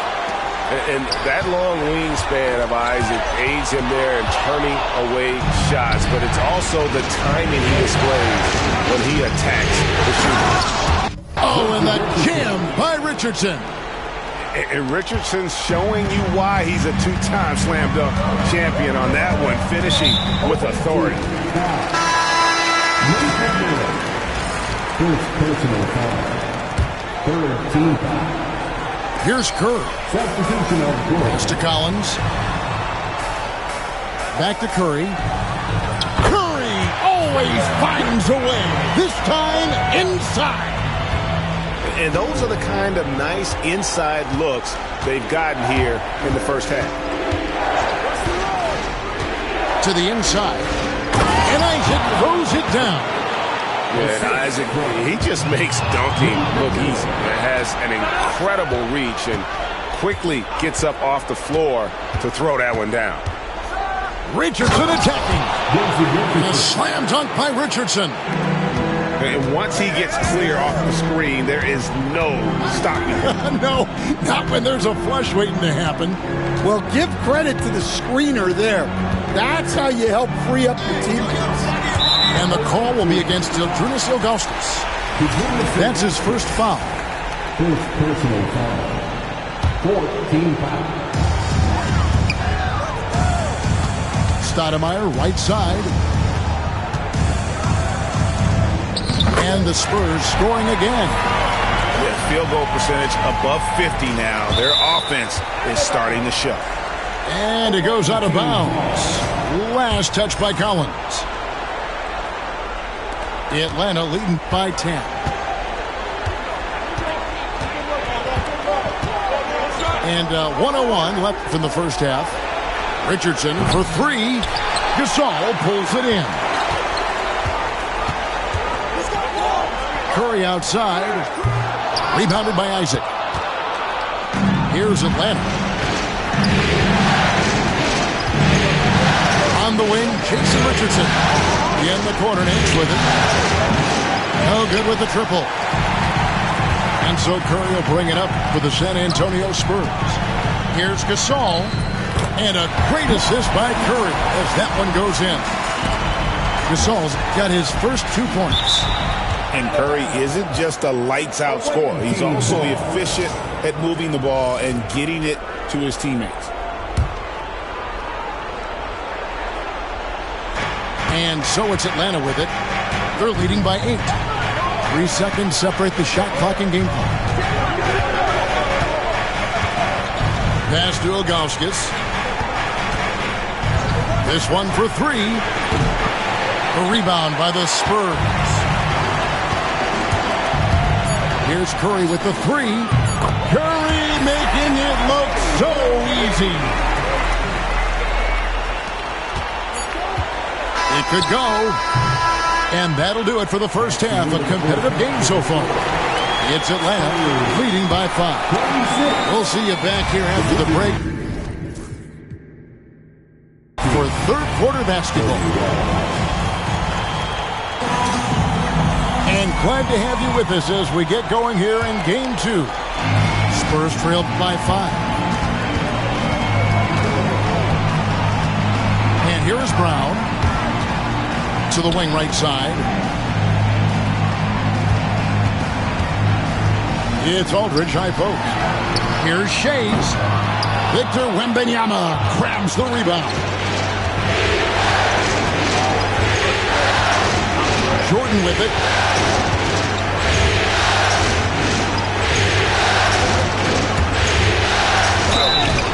And that long wingspan of Isaac aids him there in turning away shots. But it's also the timing he displays when he attacks the shooter. Oh, and the jam by Richardson. And Richardson's showing you why he's a 2-time slam dunk champion on that one, finishing with authority. First personal foul. Third team foul. Here's Kerr. Substitution of Gordon. Pass to Collins. Back to Curry. Curry always finds a way. This time inside. And those are the kind of nice inside looks they've gotten here in the first half. To the inside. And Isaac throws it down. Yeah, and Isaac, he just makes dunking look easy. It has an incredible reach and quickly gets up off the floor to throw that one down. Richardson attacking. And a slam dunk by Richardson. And once he gets clear off the screen, there is no stopping him. No, not when there's a flush waiting to happen. Well, give credit to the screener there. That's how you help free up your teammates. And the call will be against Zydrunas Ilgauskas. That's his first foul. First personal foul. 14 foul. Stoudemire, right side. And the Spurs scoring again. With field goal percentage above 50 now. Their offense is starting to show. And it goes out of bounds. Last touch by Collins. Atlanta leading by 10. And 1:01 left in the first half. Richardson for three. Gasol pulls it in. Curry outside. Rebounded by Isaac. Here's Atlanta. On the wing, Jason Richardson. In the corner, Nance with it. No good with the triple. And so Curry will bring it up for the San Antonio Spurs. Here's Gasol. And a great assist by Curry as that one goes in. Gasol's got his first 2 points. And Curry isn't just a lights-out scorer. He's also efficient at moving the ball and getting it to his teammates. And so it's Atlanta with it. They're leading by 8. 3 seconds separate the shot clock and game clock. Pass to Ilgauskas. This one for 3. A rebound by the Spurs. Here's Curry with the 3. Curry making it look so easy. It could go. And that'll do it for the first half. A competitive game so far. It's Atlanta leading by 5. We'll see you back here after the break for third quarter basketball. And glad to have you with us as we get going here in Game 2. Spurs trailed by 5. And here is Brown to the wing right side. It's Aldridge high post. Here's Shays. Victor Wembanyama grabs the rebound. Jordan with it.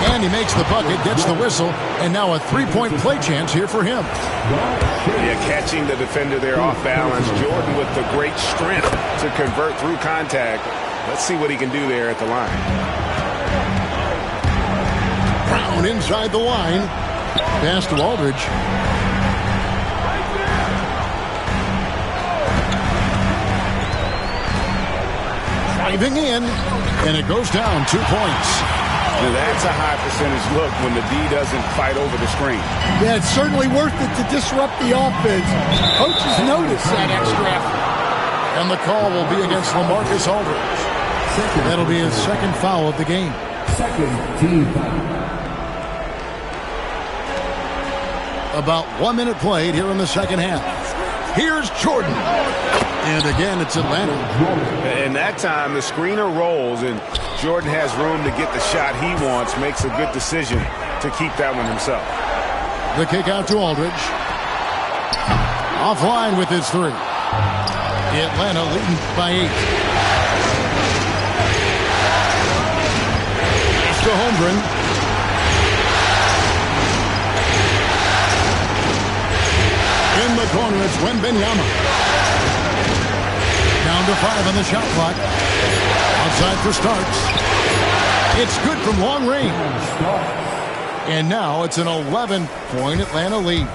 And he makes the bucket, gets the whistle, and now a three-point play chance here for him. Yeah, catching the defender there off balance. Jordan with the great strength to convert through contact. Let's see what he can do there at the line. Brown inside the line. Pass to Aldridge. Driving in, and it goes down 2 points. Now that's a high percentage look when the D doesn't fight over the screen. Yeah, it's certainly worth it to disrupt the offense. Coaches notice that extra effort. And the call will be against LaMarcus Aldridge. That'll be his second foul of the game. Second team foul. About 1 minute played here in the second half. Here's Jordan. And again, it's Atlanta. And that time, the screener rolls, and Jordan has room to get the shot he wants, makes a good decision to keep that one himself. The kick out to Aldridge. Offline with his 3. Atlanta leading by 8. It's to Holmgren. In the corner, it's Wembanyama. Down to 5 on the shot clock. Outside for Starks. It's good from long range. And now it's an 11-point Atlanta lead.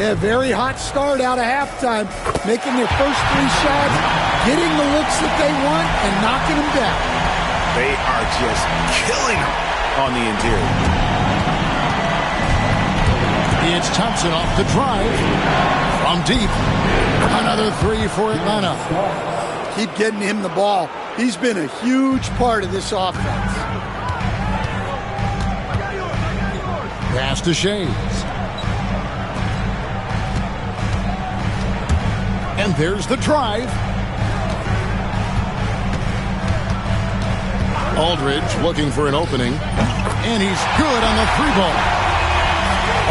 Yeah, very hot start out of halftime. Making their first 3 shots, getting the looks that they want, and knocking them down. They are just killing them on the interior. It's Thompson off the drive. From deep. Another 3 for Atlanta. Keep getting him the ball. He's been a huge part of this offense. Pass to Shays. And there's the drive. Aldridge looking for an opening. And he's good on the 3-ball.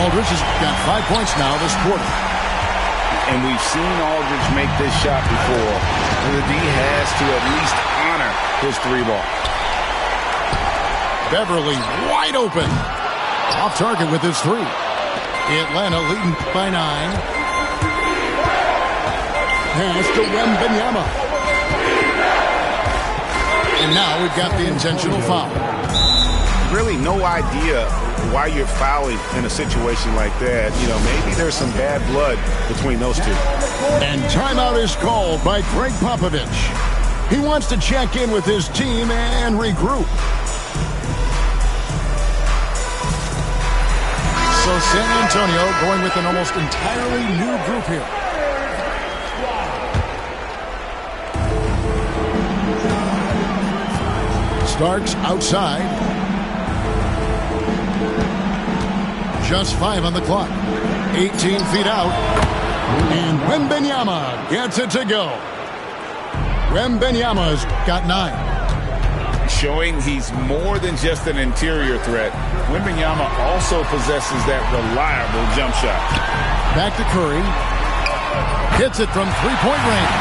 Aldridge has got 5 points now this quarter. And we've seen Aldridge make this shot before. And the D has to at least honor his 3-ball. Beverly wide open. Off target with his 3. Atlanta leading by 9. Pass to Wembanyama. And now we've got the intentional foul. really no idea why you're fouling in a situation like that. You know, maybe there's some bad blood between those two. And timeout is called by Greg Popovich. He wants to check in with his team and regroup. So San Antonio going with an almost entirely new group here. Starks outside. Just 5 on the clock. 18 feet out. And Wembanyama gets it to go. Wembanyama's got 9. Showing he's more than just an interior threat. Wembanyama also possesses that reliable jump shot. Back to Curry. Hits it from three-point range.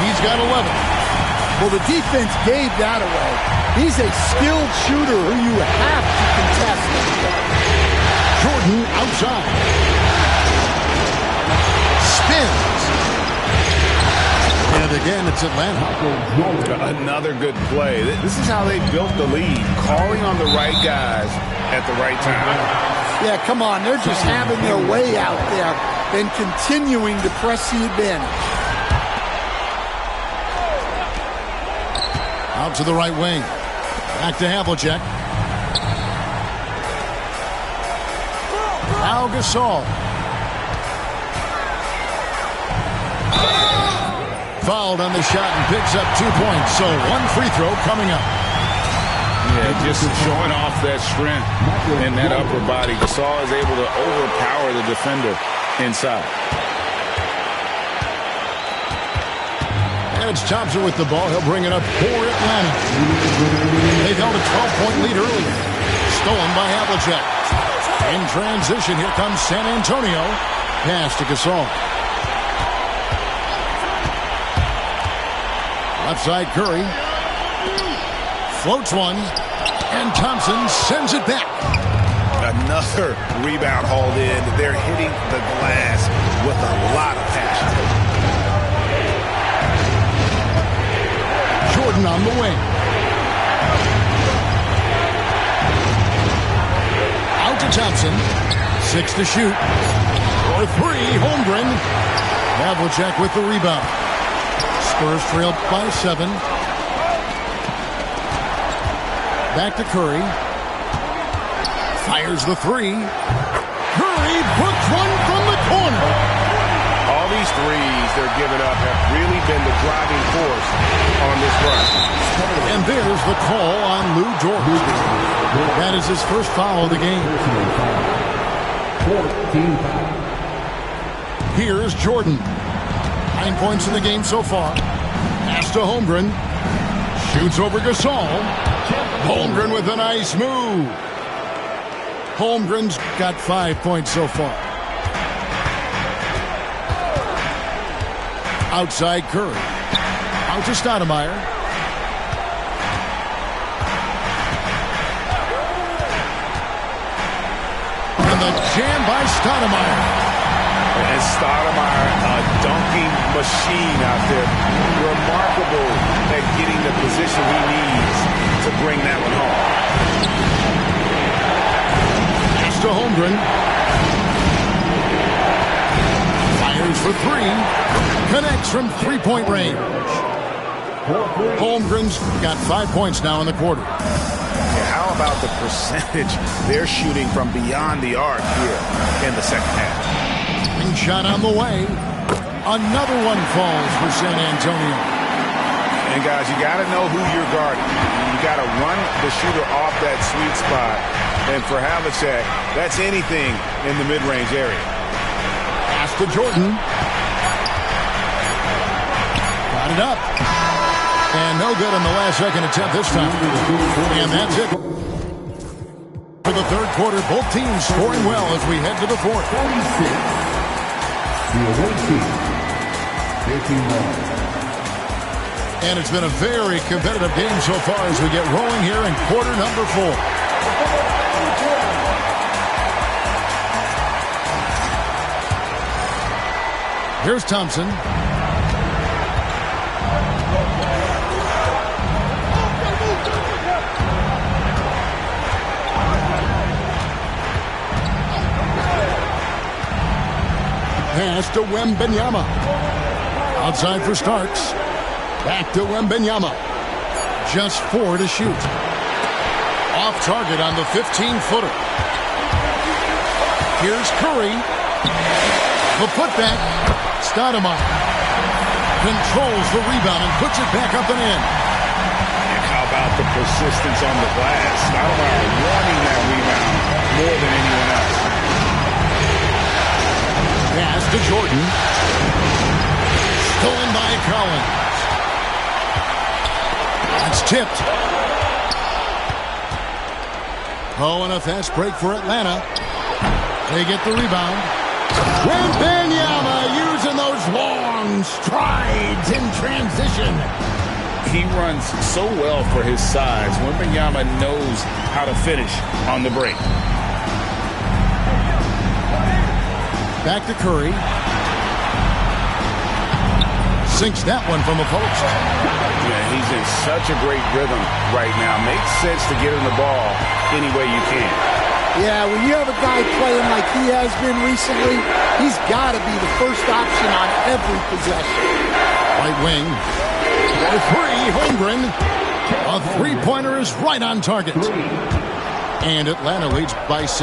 He's got 11. Well, the defense gave that away. He's a skilled shooter who you have to contest. Jordan outside. Spins. And again, it's Atlanta. Another good play. This is how they built the lead, calling on the right guys at the right time. Yeah, come on. They're just having their way out there and continuing to press the advantage. Out to the right wing. Back to Havlicek. Now Gasol. Fouled on the shot and picks up 2 points. So one free throw coming up. Yeah, just showing off that strength in that upper body. Gasol is able to overpower the defender inside. It's Thompson with the ball. He'll bring it up for Atlanta. They've held a 12-point lead earlier. Stolen by Havlicek. In transition, here comes San Antonio. Pass to Gasol. Left side Curry. Floats one. And Thompson sends it back. Another rebound hauled in. They're hitting the glass with a lot of passion. Jordan on the wing. Out to Thompson. 6 to shoot. For 3, Holmgren. Havlicek with the rebound. Spurs trail by 7. Back to Curry. Fires the 3. Curry puts one from the corner. All these threes they're giving up have really been the driving force on this run. And there's the call on Lou Dort. That is his first foul of the game. 14 foul. Here's Jordan. 9 points in the game so far. Pass to Holmgren. Shoots over Gasol. Holmgren with a nice move. Holmgren's got 5 points so far. Outside Curry. Out to Stoudemire. And the jam by Stoudemire. And Stoudemire, a dunking machine out there. Remarkable at getting the position he needs to bring that one home. Pass to Holmgren. Fires for 3. Connects from three-point range. Holmgren's got 5 points now in the quarter. Yeah, how about the percentage they're shooting from beyond the arc here in the second half? Swing shot on the way. Another one falls for San Antonio. And guys, you got to know who you're guarding. You got to run the shooter off that sweet spot. And for Havlicek, that's anything in the mid-range area. Pass to Jordan. Got it up. And no good on the last second attempt this time. And that's it. For the third quarter, both teams scoring well as we head to the fourth. 46. The away team. 15-1. And it's been a very competitive game so far as we get rolling here in quarter number 4. Here's Thompson. Pass to Wembanyama. Outside for Starks. Back to Wembanyama. Just 4 to shoot. Off target on the 15-footer. Here's Curry. The putback. Stoudemire controls the rebound and puts it back up and in. And how about the persistence on the glass? Stoudemire wanting that rebound more than anyone else. Pass to Jordan. Stolen by Collins. It's tipped. Oh, and a fast break for Atlanta. They get the rebound. Wembanyama using those long strides in transition. He runs so well for his size. Wembanyama knows how to finish on the break. Back to Curry. Sinks that one from a post. Yeah, he's in such a great rhythm right now. Makes sense to get him the ball any way you can. Yeah, when you have a guy playing like he has been recently, he's got to be the first option on every possession. Right wing. For 3, Holmgren. A three-pointer is right on target. And Atlanta leads by 6.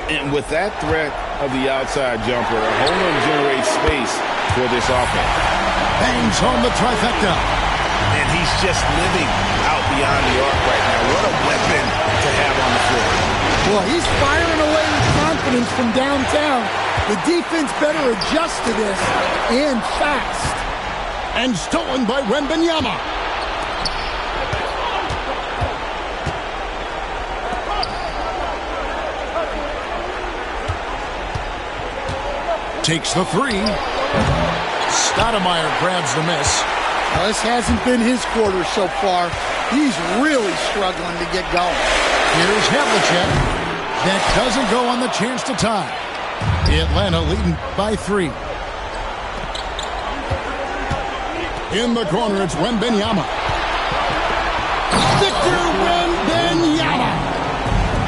And with that threat of the outside jumper, Holmgren generates space for this offense. Bangs home the trifecta. And he's just living out beyond the arc right now. What a weapon to have on the floor. Well, he's firing away with confidence from downtown. The defense better adjust to this, and fast. And stolen by Wembanyama. Takes the 3. Stoudemire grabs the miss. Well, this hasn't been his quarter so far. He's really struggling to get going. Here's Havlicek. That doesn't go on the chance to tie. Atlanta leading by 3. In the corner, it's Wembanyama. Victor Wembanyama.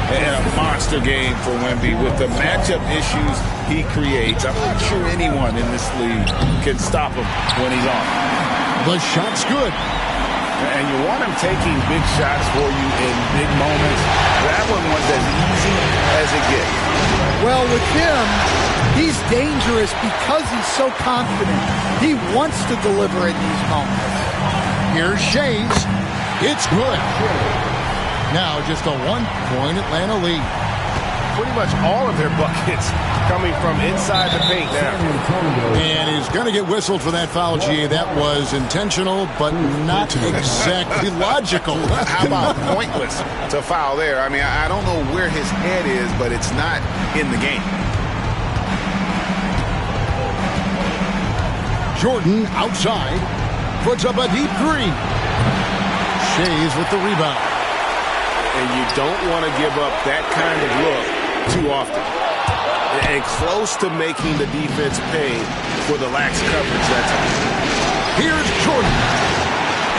And a monster game for Wemby. With the matchup issues he creates, I'm not sure anyone in this league can stop him when he's on. The shot's good. And you want him taking big shots for you in big moments. That one was as easy as it gets. Well, with him, he's dangerous because he's so confident. He wants to deliver in these moments. Here's Shays. It's good. Now just a 1-point Atlanta lead. Pretty much all of their buckets coming from inside the paint now. And he's going to get whistled for that foul, G. That was intentional, but not exactly logical. How about pointless to foul there? I mean, I don't know where his head is, but it's not in the game. Jordan outside. Puts up a deep 3. Shays with the rebound. And you don't want to give up that kind of look too often. And close to making the defense pay for the lax coverage that time. Here's Jordan.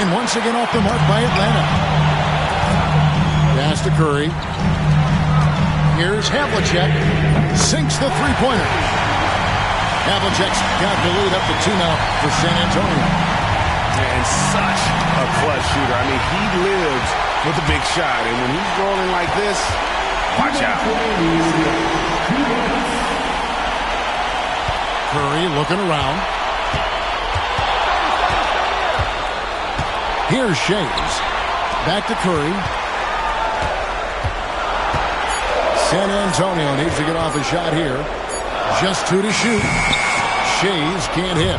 And once again off the mark by Atlanta. Pass to Curry. Here's Havlicek. Sinks the three-pointer. Havlicek's got the lead up to 2 now for San Antonio. And such a clutch shooter. I mean, he lives with a big shot. And when he's rolling like this, watch out. Curry looking around. Here's Shays. Back to Curry. San Antonio needs to get off a shot here. Just 2 to shoot. Shays can't hit.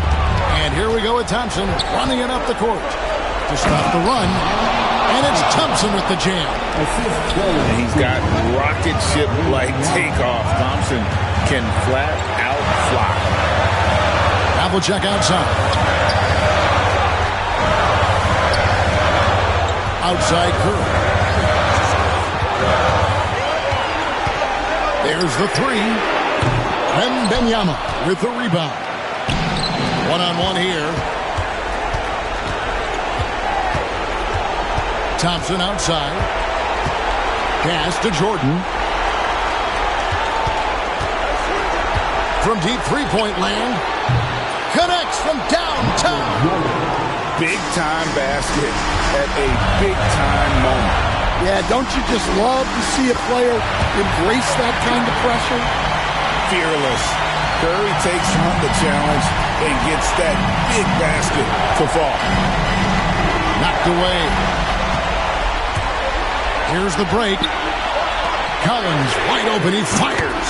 And here we go with Thompson running it up the court to stop the run. And it's Thompson with the jam. And he's got rocket ship-like takeoff. Thompson can flat out fly. Havlicek outside. Outside Curry. There's the 3. Wembanyama with the rebound. One-on-one here. Thompson outside. Pass to Jordan. from deep three-point land. Connects from downtown. Big-time basket at a big-time moment. Yeah, don't you just love to see a player embrace that kind of pressure? Fearless. Curry takes on the challenge and gets that big basket to fall. Knocked away. Here's the break. Collins wide open. He fires.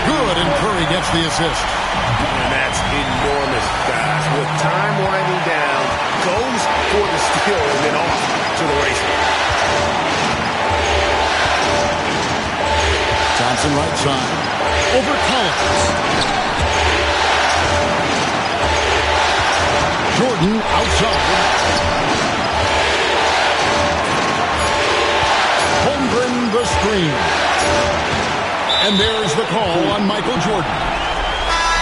Good, and Curry gets the assist. And that's enormous, guys. With time winding down, goes for the steal and then off to the races. Johnson right side. Over Collins. Jordan outside. Holmgren the screen. And there's the call on Michael Jordan.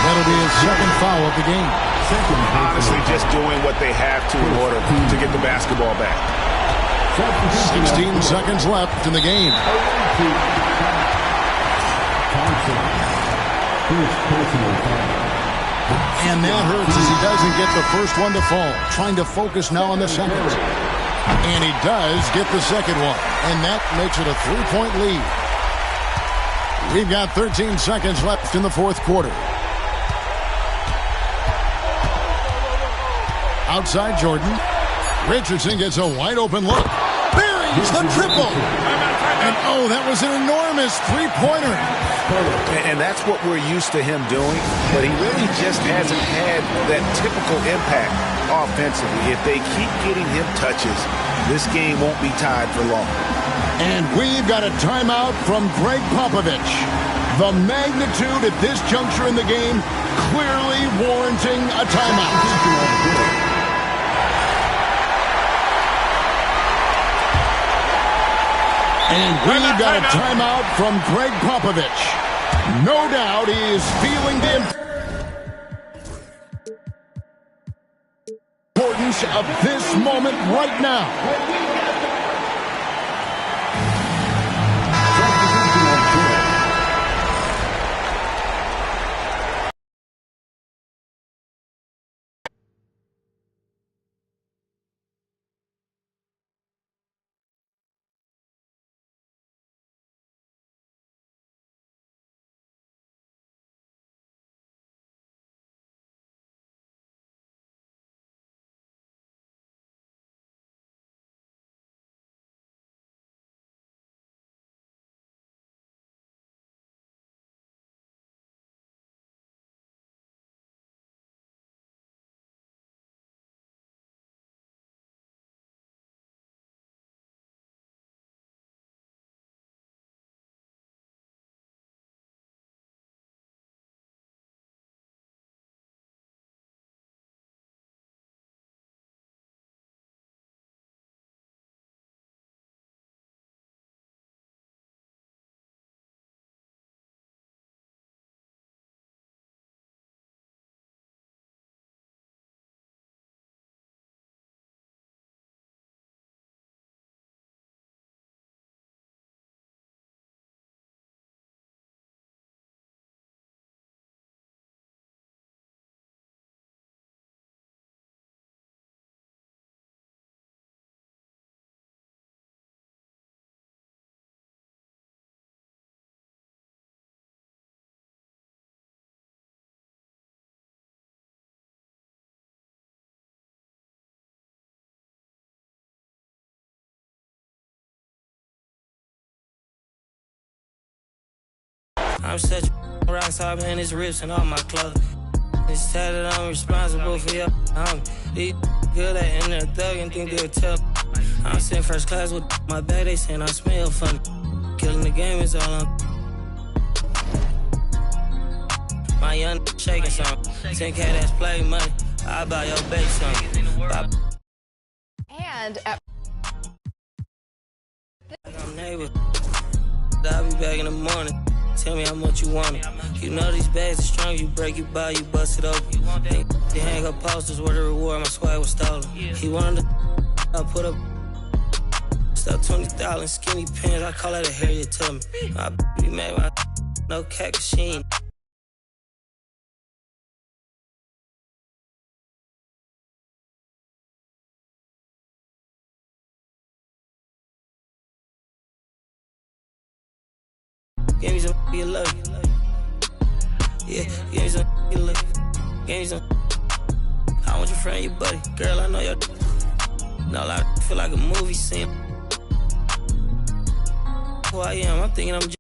That'll be his second foul of the game. Honestly, just doing what they have to in order to get the basketball back. 16 seconds left in the game. And that hurts as he doesn't get the first one to fall. Trying to focus now on the second. And he does get the second one. And that makes it a 3-point lead. We've got 13 seconds left in the fourth quarter. Outside Jordan. Richardson gets a wide open look. Buries the triple. And oh, that was an enormous three-pointer. And that's what we're used to him doing, but he really just hasn't had that typical impact offensively. If they keep getting him touches, this game won't be tied for long. And we've got a timeout from Greg Popovich. The magnitude at this juncture in the game clearly warranting a timeout. And we've got a timeout from Greg Popovich. No doubt he is feeling the importance of this moment right now. I'm such a rock star, man, his rips and all my clothes. It's tatted, I'm responsible for your These good at in there thugging, think they'll tell. I'm sitting first class with my bag, they saying I smell funny. Killing the game is all I'm. My young shaking some. 10K that's play money. I buy your bake something. And I'm neighbor. I'll be back in the morning. Tell me how much you want it. You know these bags are strong. You break, you buy, you bust it open. They hang up posters where the reward my swag was stolen. He wanted to. I put up stuff 20,000 skinny pants. I call that a Harriet Tubman. My be made my no cat, 'cause she ain't Give me some you love. Yeah, give me some you love. Give me some. I want your friend, your buddy. Girl, I know your. No, I feel like a movie scene. Who I am, I'm thinking I'm just.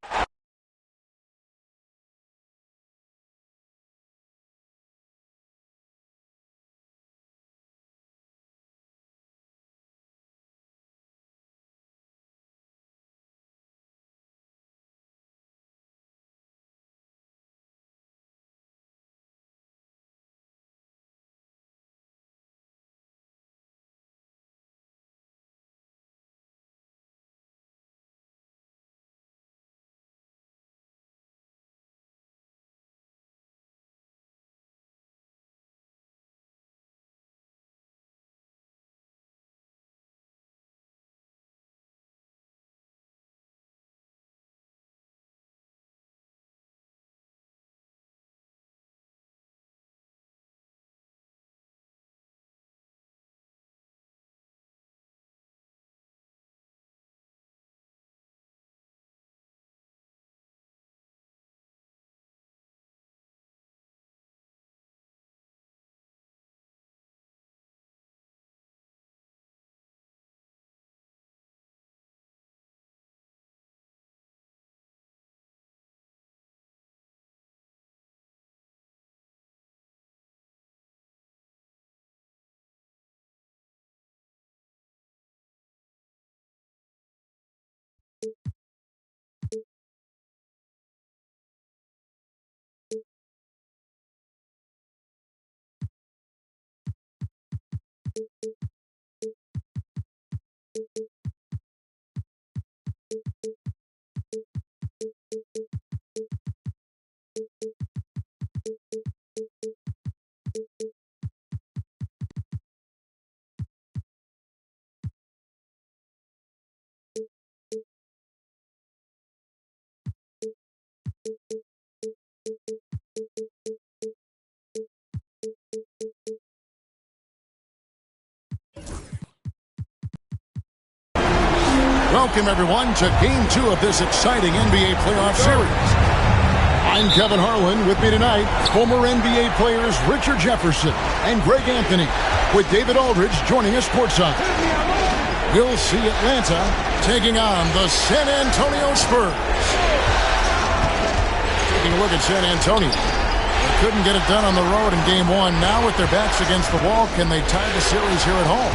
Welcome, everyone, to Game 2 of this exciting NBA playoff series. I'm Kevin Harlan. With me tonight, former NBA players Richard Jefferson and Greg Anthony, with David Aldridge joining us courtside. We'll see Atlanta taking on the San Antonio Spurs. Taking a look at San Antonio. They couldn't get it done on the road in Game 1. Now with their backs against the wall, can they tie the series here at home?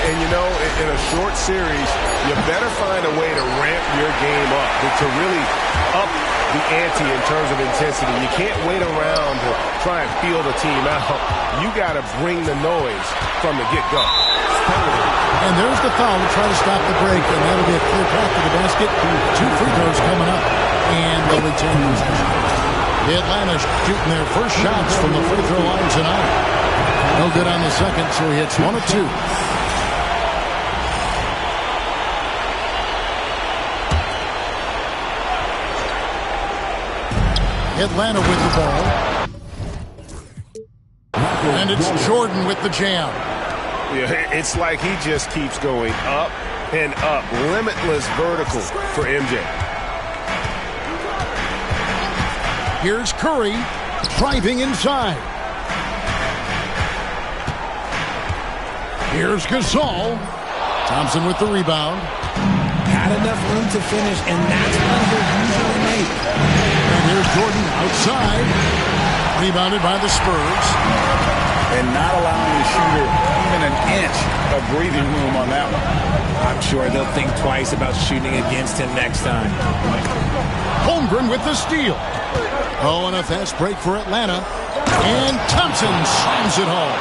And, you know, in a short series, you better find a way to ramp your game up, to really up the ante in terms of intensity. You can't wait around to try and feel the team out. You got to bring the noise from the get-go. And there's the foul to try to stop the break, and that'll be a clear path to the basket. 2 free throws coming up, and they'll return these. Atlanta shooting their first shots from the free throw line tonight. No good on the second, so he hits 1 of 2. Atlanta with the ball. And it's Jordan with the jam. Yeah, it's like he just keeps going up and up. Limitless vertical for MJ. Here's Curry driving inside. Here's Gasol. Thompson with the rebound. Had enough room to finish, and that's what he'll usually make. And here's Jordan outside. Rebounded by the Spurs. And not allowing the shooter even an inch of breathing room on that one. I'm sure they'll think twice about shooting against him next time. Holmgren with the steal. Oh, and a fast break for Atlanta. And Thompson slams it home.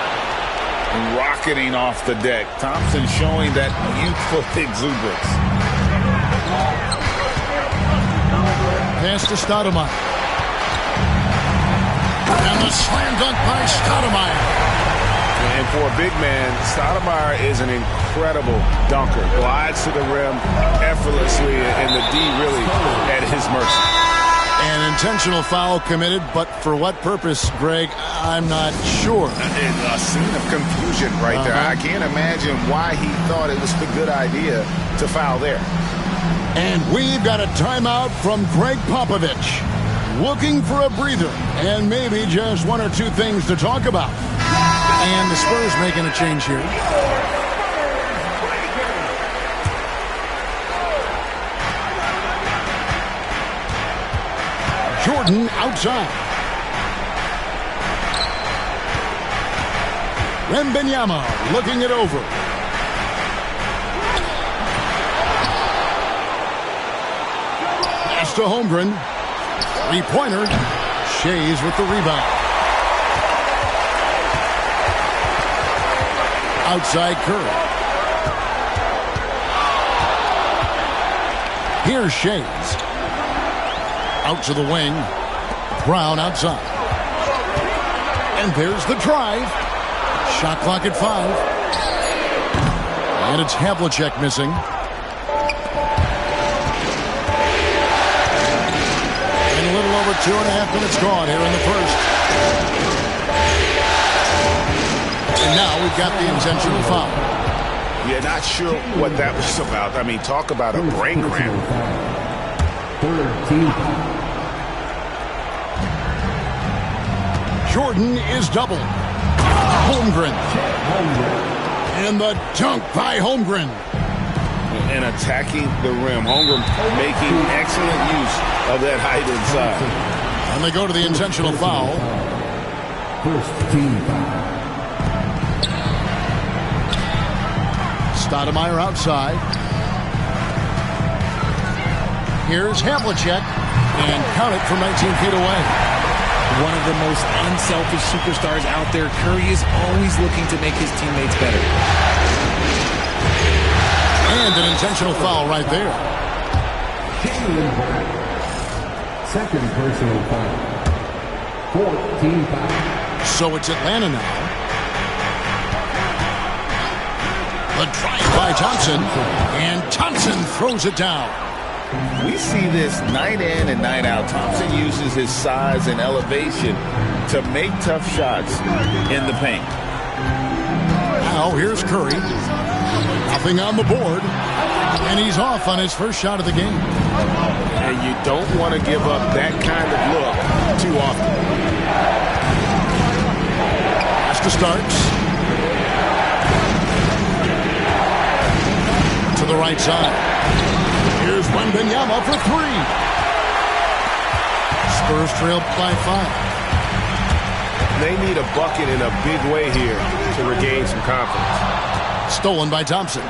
Rocketing off the deck. Thompson showing that youthful exuberance. Pass to Stoudemire. And the slam dunk by Stoudemire. And for a big man, Stoudemire is an incredible dunker. Glides to the rim effortlessly, and the D really at his mercy. An intentional foul committed, but for what purpose, Greg, I'm not sure. A scene of confusion right there. I can't imagine why he thought it was a good idea to foul there. And we've got a timeout from Greg Popovich. Looking for a breather and maybe just one or two things to talk about. And the Spurs making a change here. Jordan outside. Wembanyama looking it over. Pass to Holmgren. Three-pointer. Shays with the rebound. Outside Curry. Here's Shays. Out to the wing. Brown outside. And there's the drive. Shot clock at 5. And it's Havlicek missing. And a little over 2.5 minutes gone here in the first. And now we've got the intentional foul. Yeah, not sure what that was about. I mean, talk about a brain cramp. Jordan is doubled. Holmgren. And the dunk by Holmgren. And attacking the rim. Holmgren making excellent use of that height inside. And they go to the intentional foul. First team foul. Stoudemire outside. Here's Havlicek. And count it from 19 feet away. One of the most unselfish superstars out there. Curry is always looking to make his teammates better. And an intentional foul right there. Second personal foul. 14 foul. So it's Atlanta now. The drive by Thompson. And Thompson throws it down. We see this night in and night out. Thompson uses his size and elevation to make tough shots in the paint. Now here's Curry. Nothing on the board. And he's off on his first shot of the game. And you don't want to give up that kind of look too often. Pass to Starks. To the right side. Here's Wembanyama for 3. Spurs trail by 5. They need a bucket in a big way here to regain some confidence. Stolen by Thompson.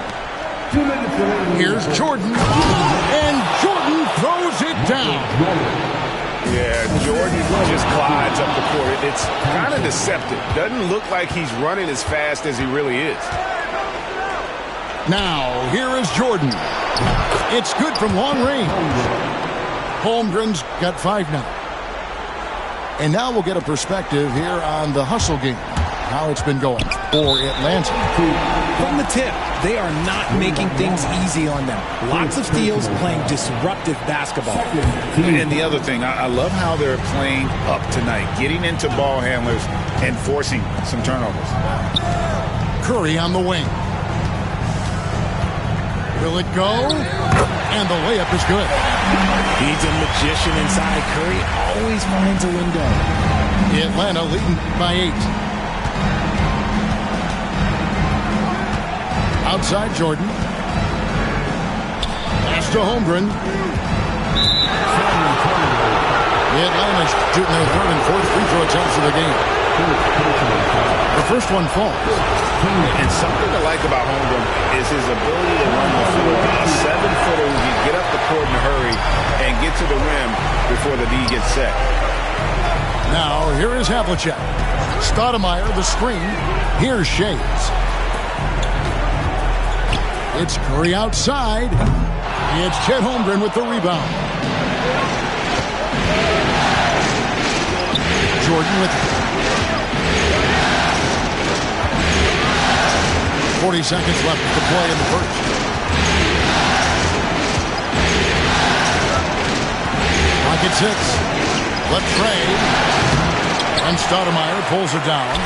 Here's Jordan. And Jordan throws it down. Yeah, Jordan just glides up the court. It's kind of deceptive. Doesn't look like he's running as fast as he really is. Now, here is Jordan. It's good from long range. Holmgren's got 5 now. And now we'll get a perspective here on the hustle game. How it's been going for Atlanta. From the tip, they are not making things easy on them. Lots of steals, playing disruptive basketball. And the other thing, I love how they're playing up tonight, getting into ball handlers and forcing some turnovers. Curry on the wing. Will it go? And the layup is good. He's a magician inside. Curry always finds a window. Atlanta leading by 8. Outside Jordan. Pass to Holmgren. Atlanta's shooting their 3rd and 4th free throw attempts of the game. The first one falls. And something to like about Holmgren is his ability to run the floor. A 7-footer who can get up the court in a hurry and get to the rim before the D gets set. Now, here is Havlicek. Stoudemire, the screen. Here's Shays. It's Curry outside. It's Chet Holmgren with the rebound. Jordan with 40 seconds left to play in the first. Clock at 6. Left trade. And Stoudemire pulls it down.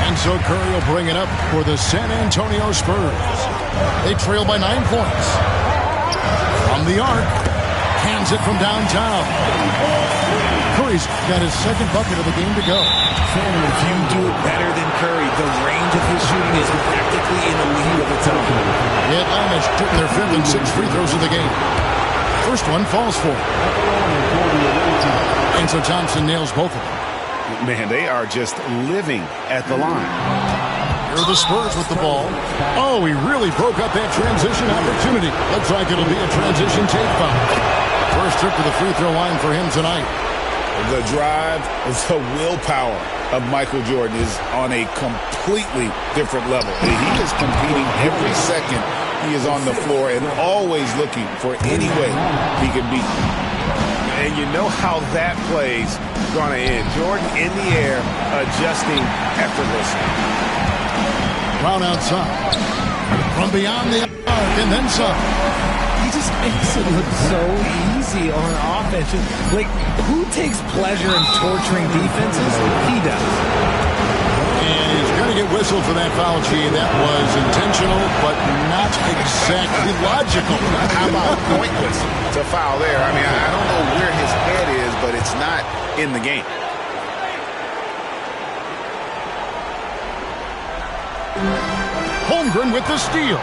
And so Curry will bring it up for the San Antonio Spurs. They trail by 9 points. From the arc, hands it from downtown. Curry's got his second bucket of the game to go. If you do it better than Curry, the range of his shooting is practically in a league of its own. The Atlanta's took their 5th and 6th free throws of the game. First one falls for him. And so Thompson nails both of them. Man, they are just living at the line. Here are the Spurs with the ball. Oh, he really broke up that transition opportunity. Looks like it'll be a transition take foul. First trip to the free throw line for him tonight. The drive, the willpower of Michael Jordan is on a completely different level. He is competing every second he is on the floor and always looking for any way he can beat. And you know how that play's going to end. Jordan in the air, adjusting effortlessly. Brown outside. From beyond the arc and then some. He just makes it look so easy on offense. Like, who takes pleasure in torturing defenses? He does. And he's going to get whistled for that foul, G. That was intentional, but not exactly logical. How about pointless to foul there? I mean, I don't know where his head is, but it's not in the game. Holmgren with the steal.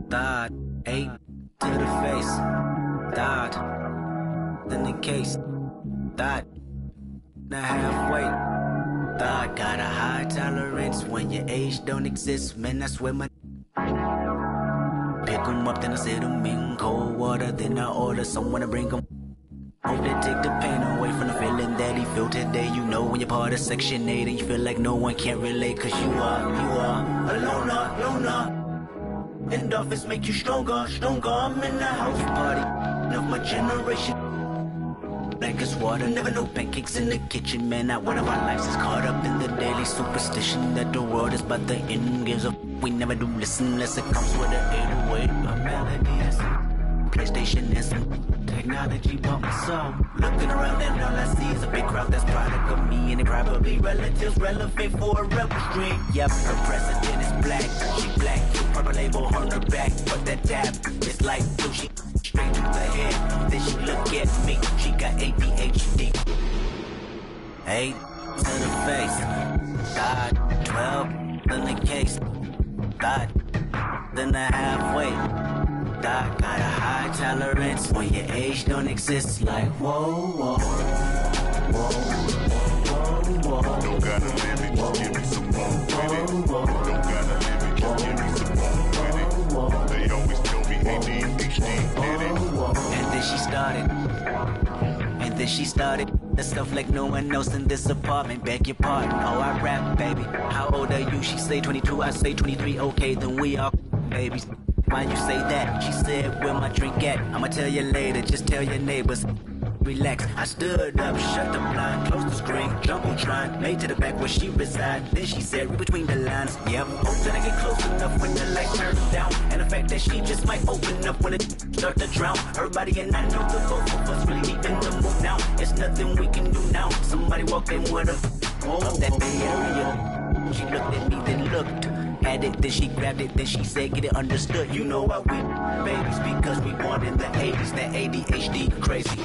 Dot 8 to the face. Dot in the case. Dot now halfway. Dot got a high tolerance when your age don't exist. Man, that's where my pick 'em up, then I sit 'em in cold water. Then I order someone to bring 'em. Hope they take the pain away from the feeling that he felt today. You know when you're part of Section 8 and you feel like no one can relate. Cause you are a loner. Endorphins make you stronger. I'm in the house party of my generation. Black as water, never no pancakes in the kitchen. Man, not one of our lives is caught up in the daily superstition that the world is but the end gives up. We never do listen unless it comes with an 808. A melody and some PlayStation and some technology bump my soul. Looking around and all I see is a big crowd that's product of me. And it probably relatives relevant for a rebel stream. Yep, her president is black. She black, purple label on her back. But that dab is like blue. She straight to the head. Then she look at me. She got ADHD. 8 to the face. God, 12 in the case. God, then the halfway. God got a high tolerance when your age don't exist. Like whoa. Don't gotta live it, just give me some more with it. Don't gotta live it, just give me some more with it. They always tell me ADHD did it. And then she started the stuff like no one else in this apartment. Beg your pardon, oh I rap, baby. How old are you? She say 22, I say 23. Okay, then we are babies. Why you say that? She said, where my drink at? I'ma tell you later, just tell your neighbors. Relax, I stood up, shut the blind, closed the screen, Jumbotron, made to the back where she reside. Then she said, read between the lines, yep. Hope that I get close enough when the light turns down. And the fact that she just might open up when it start to drown. Everybody and I know the both of us really deep in the mood now. It's nothing we can do now. Somebody walk in with her, up that Bay Area. She looked at me, then looked. Had it, then she grabbed it, then she said, get it understood. You know why we babies, because we born in the 80s, that ADHD crazy.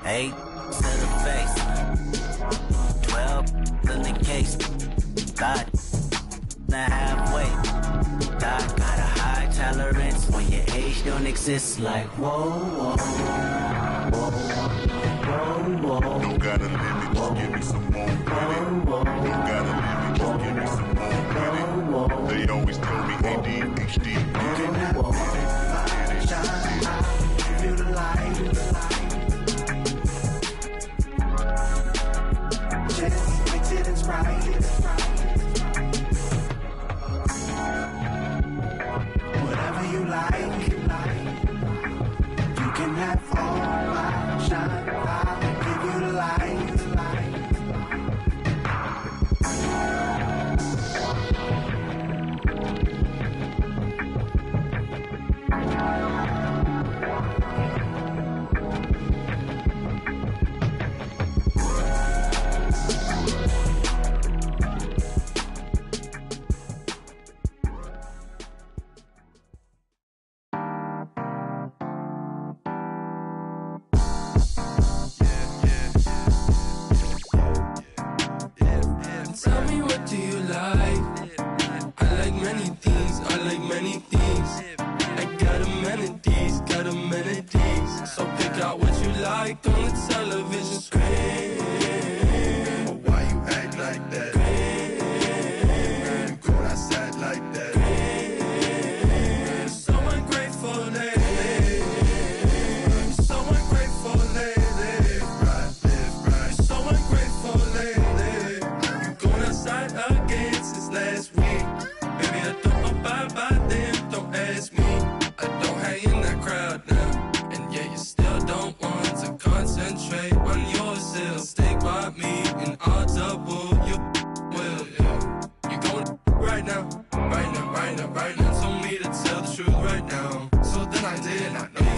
8 to the face, 12 in the case. God, now halfway. God got a high tolerance when your age don't exist. Like whoa. Don't gotta live it, just give me some more with it. Don't gotta live it, just give me some more with it. They always tell me ADHD did it. Feel the light. Just mix it and sprite it. Whatever you like. You can have all my shine. I'll give you the light.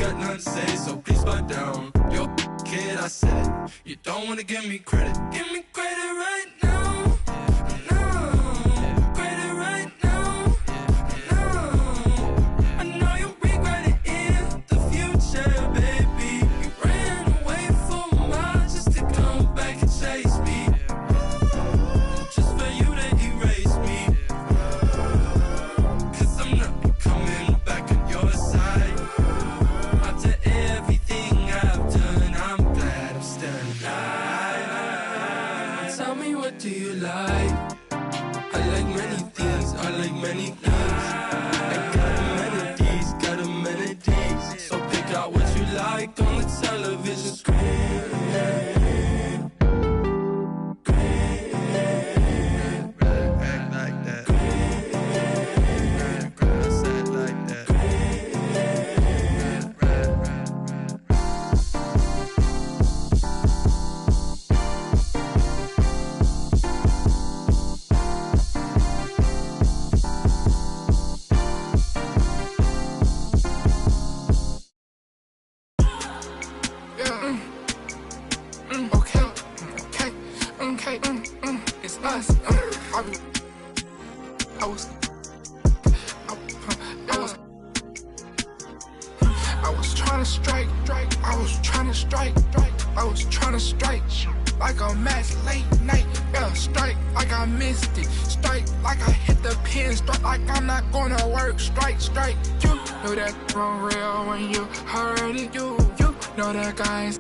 got nothing to say, so please buy down. Yo, kid, I said, you don't wanna give me credit. Give me credit right now. No, credit right now. No, I know you regret it in the future, baby. You ran away for miles just to come back and chase me. Just for you to erase me. 'Cause I'm not coming back on your side. After everything I've done, I'm glad I'm still alive. Tell me, what do you like? I like many things, I like many things. I got amenities. So pick out what you like on the television screen. It's us. I was trying to strike. I was trying to strike. I was trying to strike like a match late night. Yeah, strike like I missed it. Strike like I hit the pin. Strike like I'm not gonna work. Strike. You know that wrong real when you heard it. You know that guys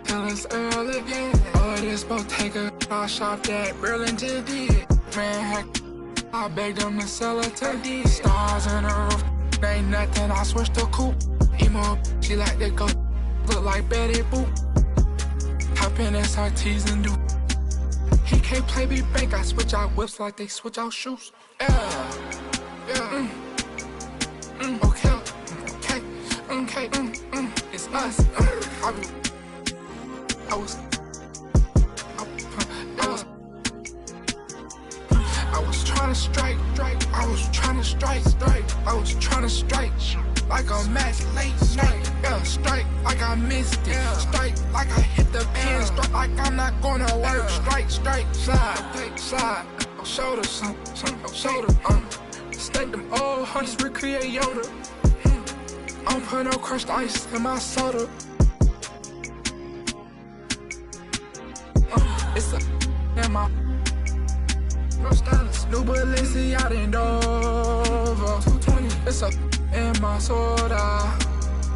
tell us early. Yeah. All of this Bottega shop that Burlington did. Man, heck, I begged them to sell it to these stars in the roof. Ain't nothing, I switched to coupe. Emo, she like to go look like Betty Boop. Hop in SRTs and do. He can't play me bank, I switch out whips like they switch out shoes. Yeah. Okay. It's us. I was trying to strike. I was trying to strike. I was trying to strike like a match late night. Yeah, strike like I missed it. Strike like I hit the pin. Strike like I'm not gonna work. Strike, slide. Shoulder, shoulder. Stack them all hunters, recreate Yoda. I don't put no crushed ice in my soda. It's a in my no stylist. New Balenciaga in Dover. 220. It's a in my soda.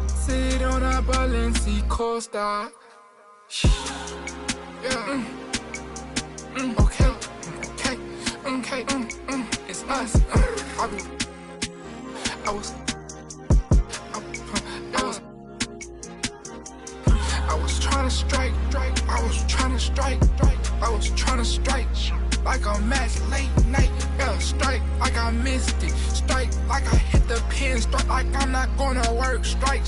Sit on a Balenciaga Costa. Yeah. Okay. It's us. I was trying to strike. I was trying to strike. I was trying to strike like a match late night. Yeah, strike like I missed it. Strike like I hit the pin. Strike like I'm not gonna work. Strike.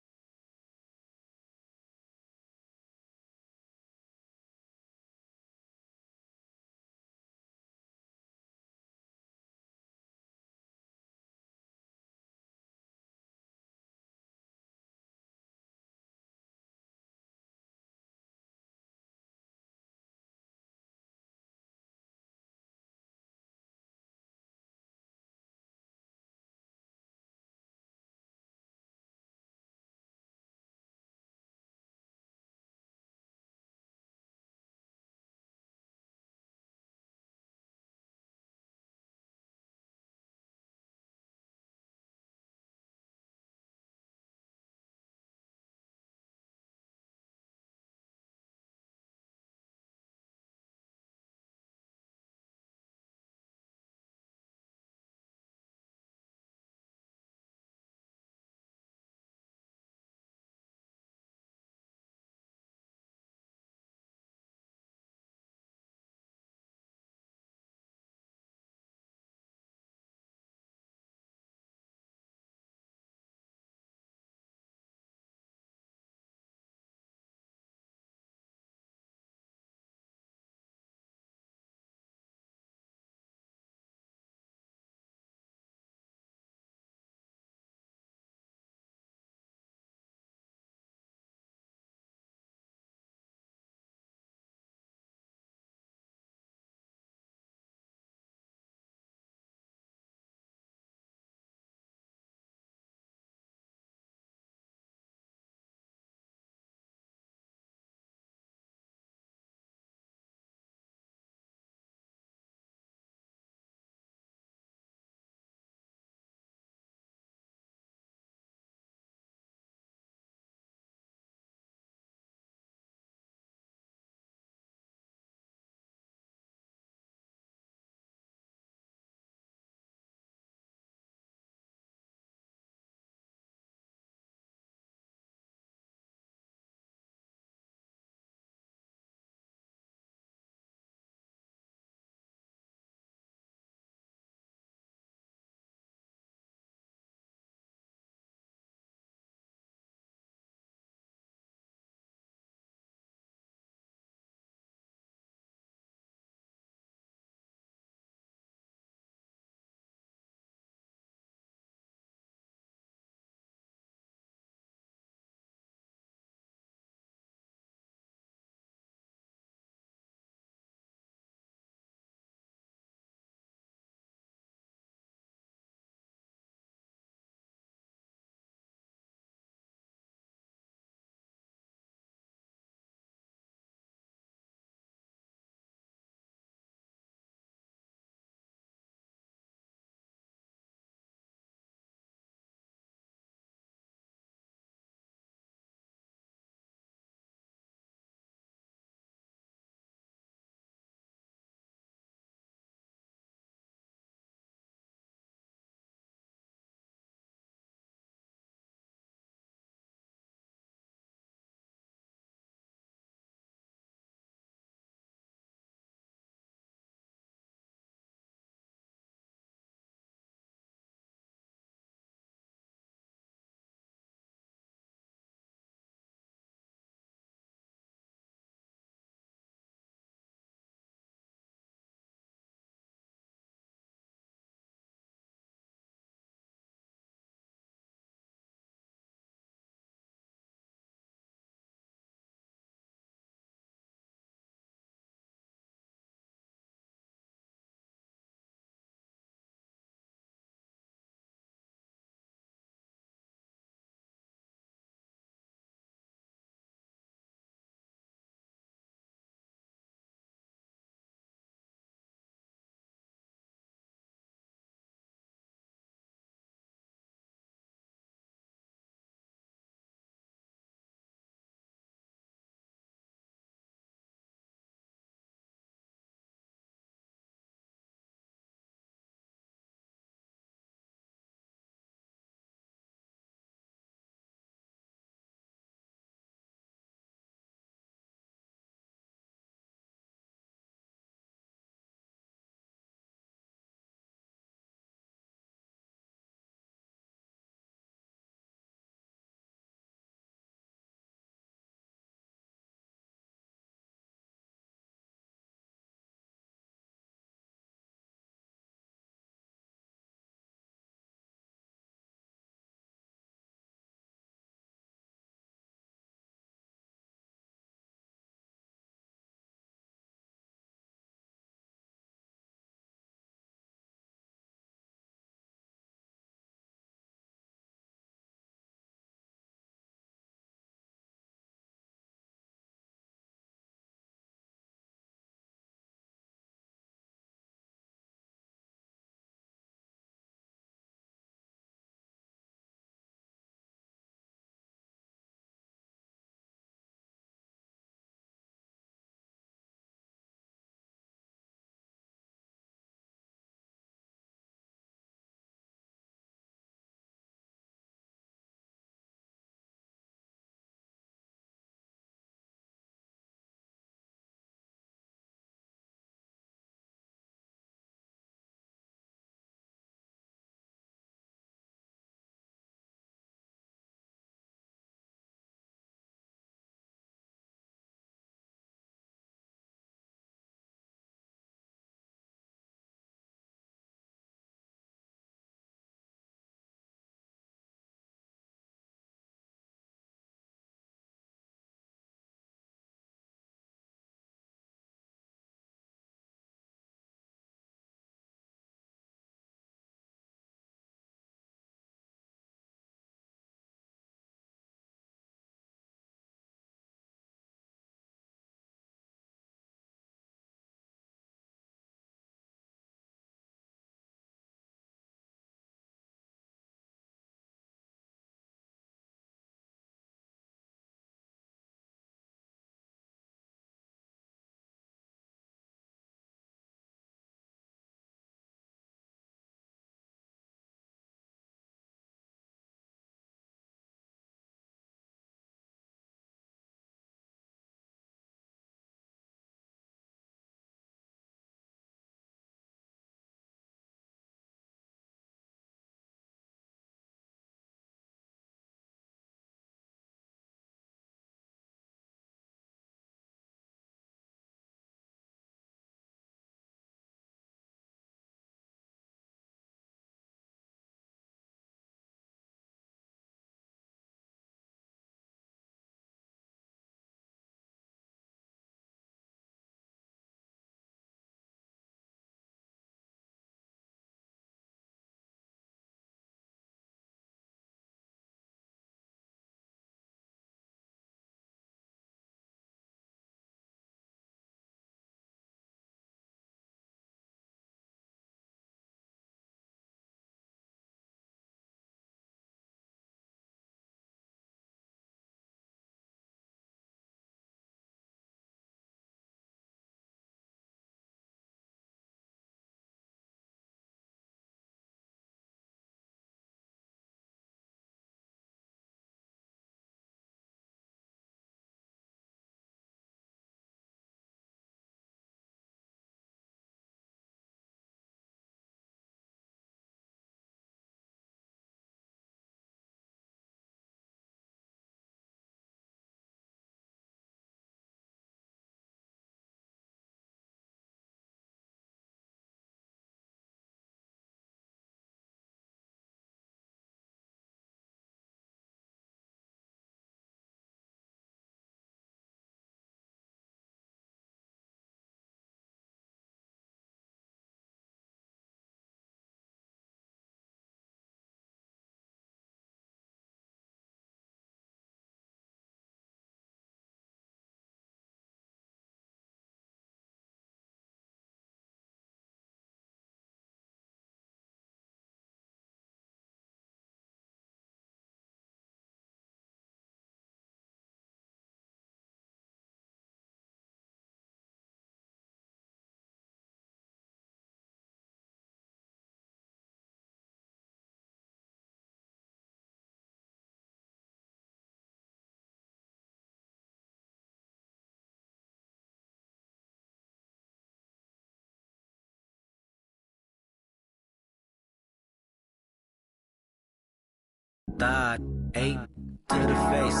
Thought, 8 to the face.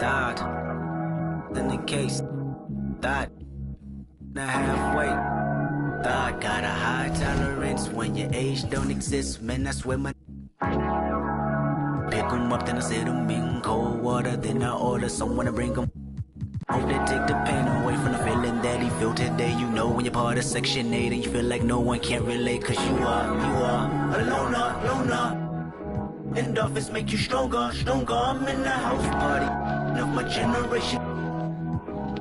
Thought, in the case. Thought, not halfway. Thought, got a high tolerance when your age don't exist. Man, I swear my pick 'em up, then I sit 'em in cold water. Then I order someone to bring 'em. Hope they take the pain away from the feeling that he felt today. You know when you're part of Section 8 and you feel like no one can relate. Cause you are a loner. Endorphins make you stronger. I'm in the house party of my generation.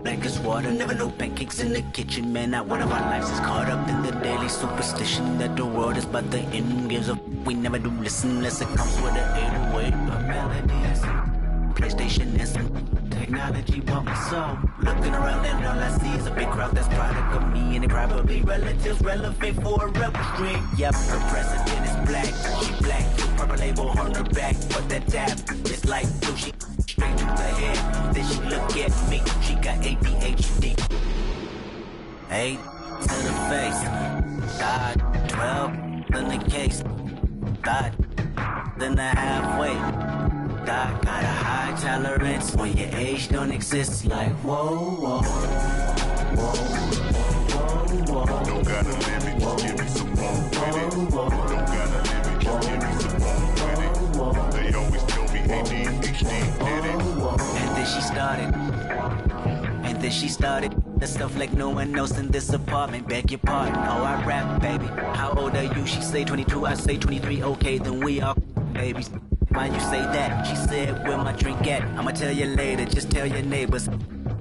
Black as water, never no pancakes in the kitchen. Man, not one of our lives is caught up in the daily superstition that the world is but the end. Gives up, we never do listen unless it comes with an 808. A melody and some PlayStation and some technology bought my soul. Looking around and all I see is a big crowd that's product of me. And they probably relatives relevant for a rebel stream. Yep, her president is black. She black, purple label on her back. But that dab is like blue. She straight to the head. Then she look at me. She got ADHD. 8 to the face. God, 12 in the case. God, then the halfway. God got a high tolerance when your age don't exist. Like whoa. Don't gotta live it, just give me some more with it. Don't gotta live it, just give me some more with it. They always tell me ADHD did it. And then she started the stuff like no one else in this apartment. Beg your pardon, oh I rap, baby. How old are you? She say 22, I say 23. Okay, then we are babies. Why you say that? She said, where my drink at? I'ma tell you later, just tell your neighbors.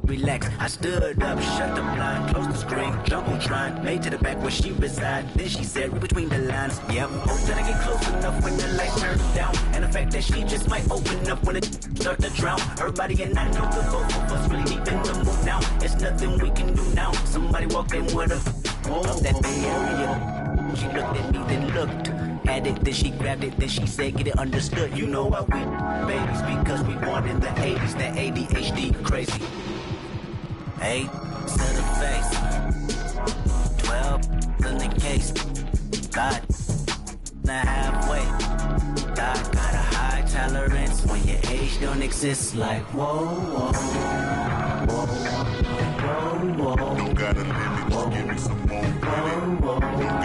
Relax, I stood up, shut the blind, closed the screen, Jumbotron, made to the back where she reside. Then she said, read between the lines, yep. Hope that I get close enough when the lights turn down. And the fact that she just might open up when it start to drown. Everybody and I know the both of us really deep in the mood now. It's nothing we can do now. Somebody walk in with a of that Bay Area. She looked at me, then looked at it, then she grabbed it, then she said, get it understood. You know why we babies, because we born in the 80s, that ADHD crazy. 8 to the face, 12 in the case. God, not halfway. God got a high tolerance when your age don't exist. Like whoa. Don't gotta live it, just give me some more with it. Don't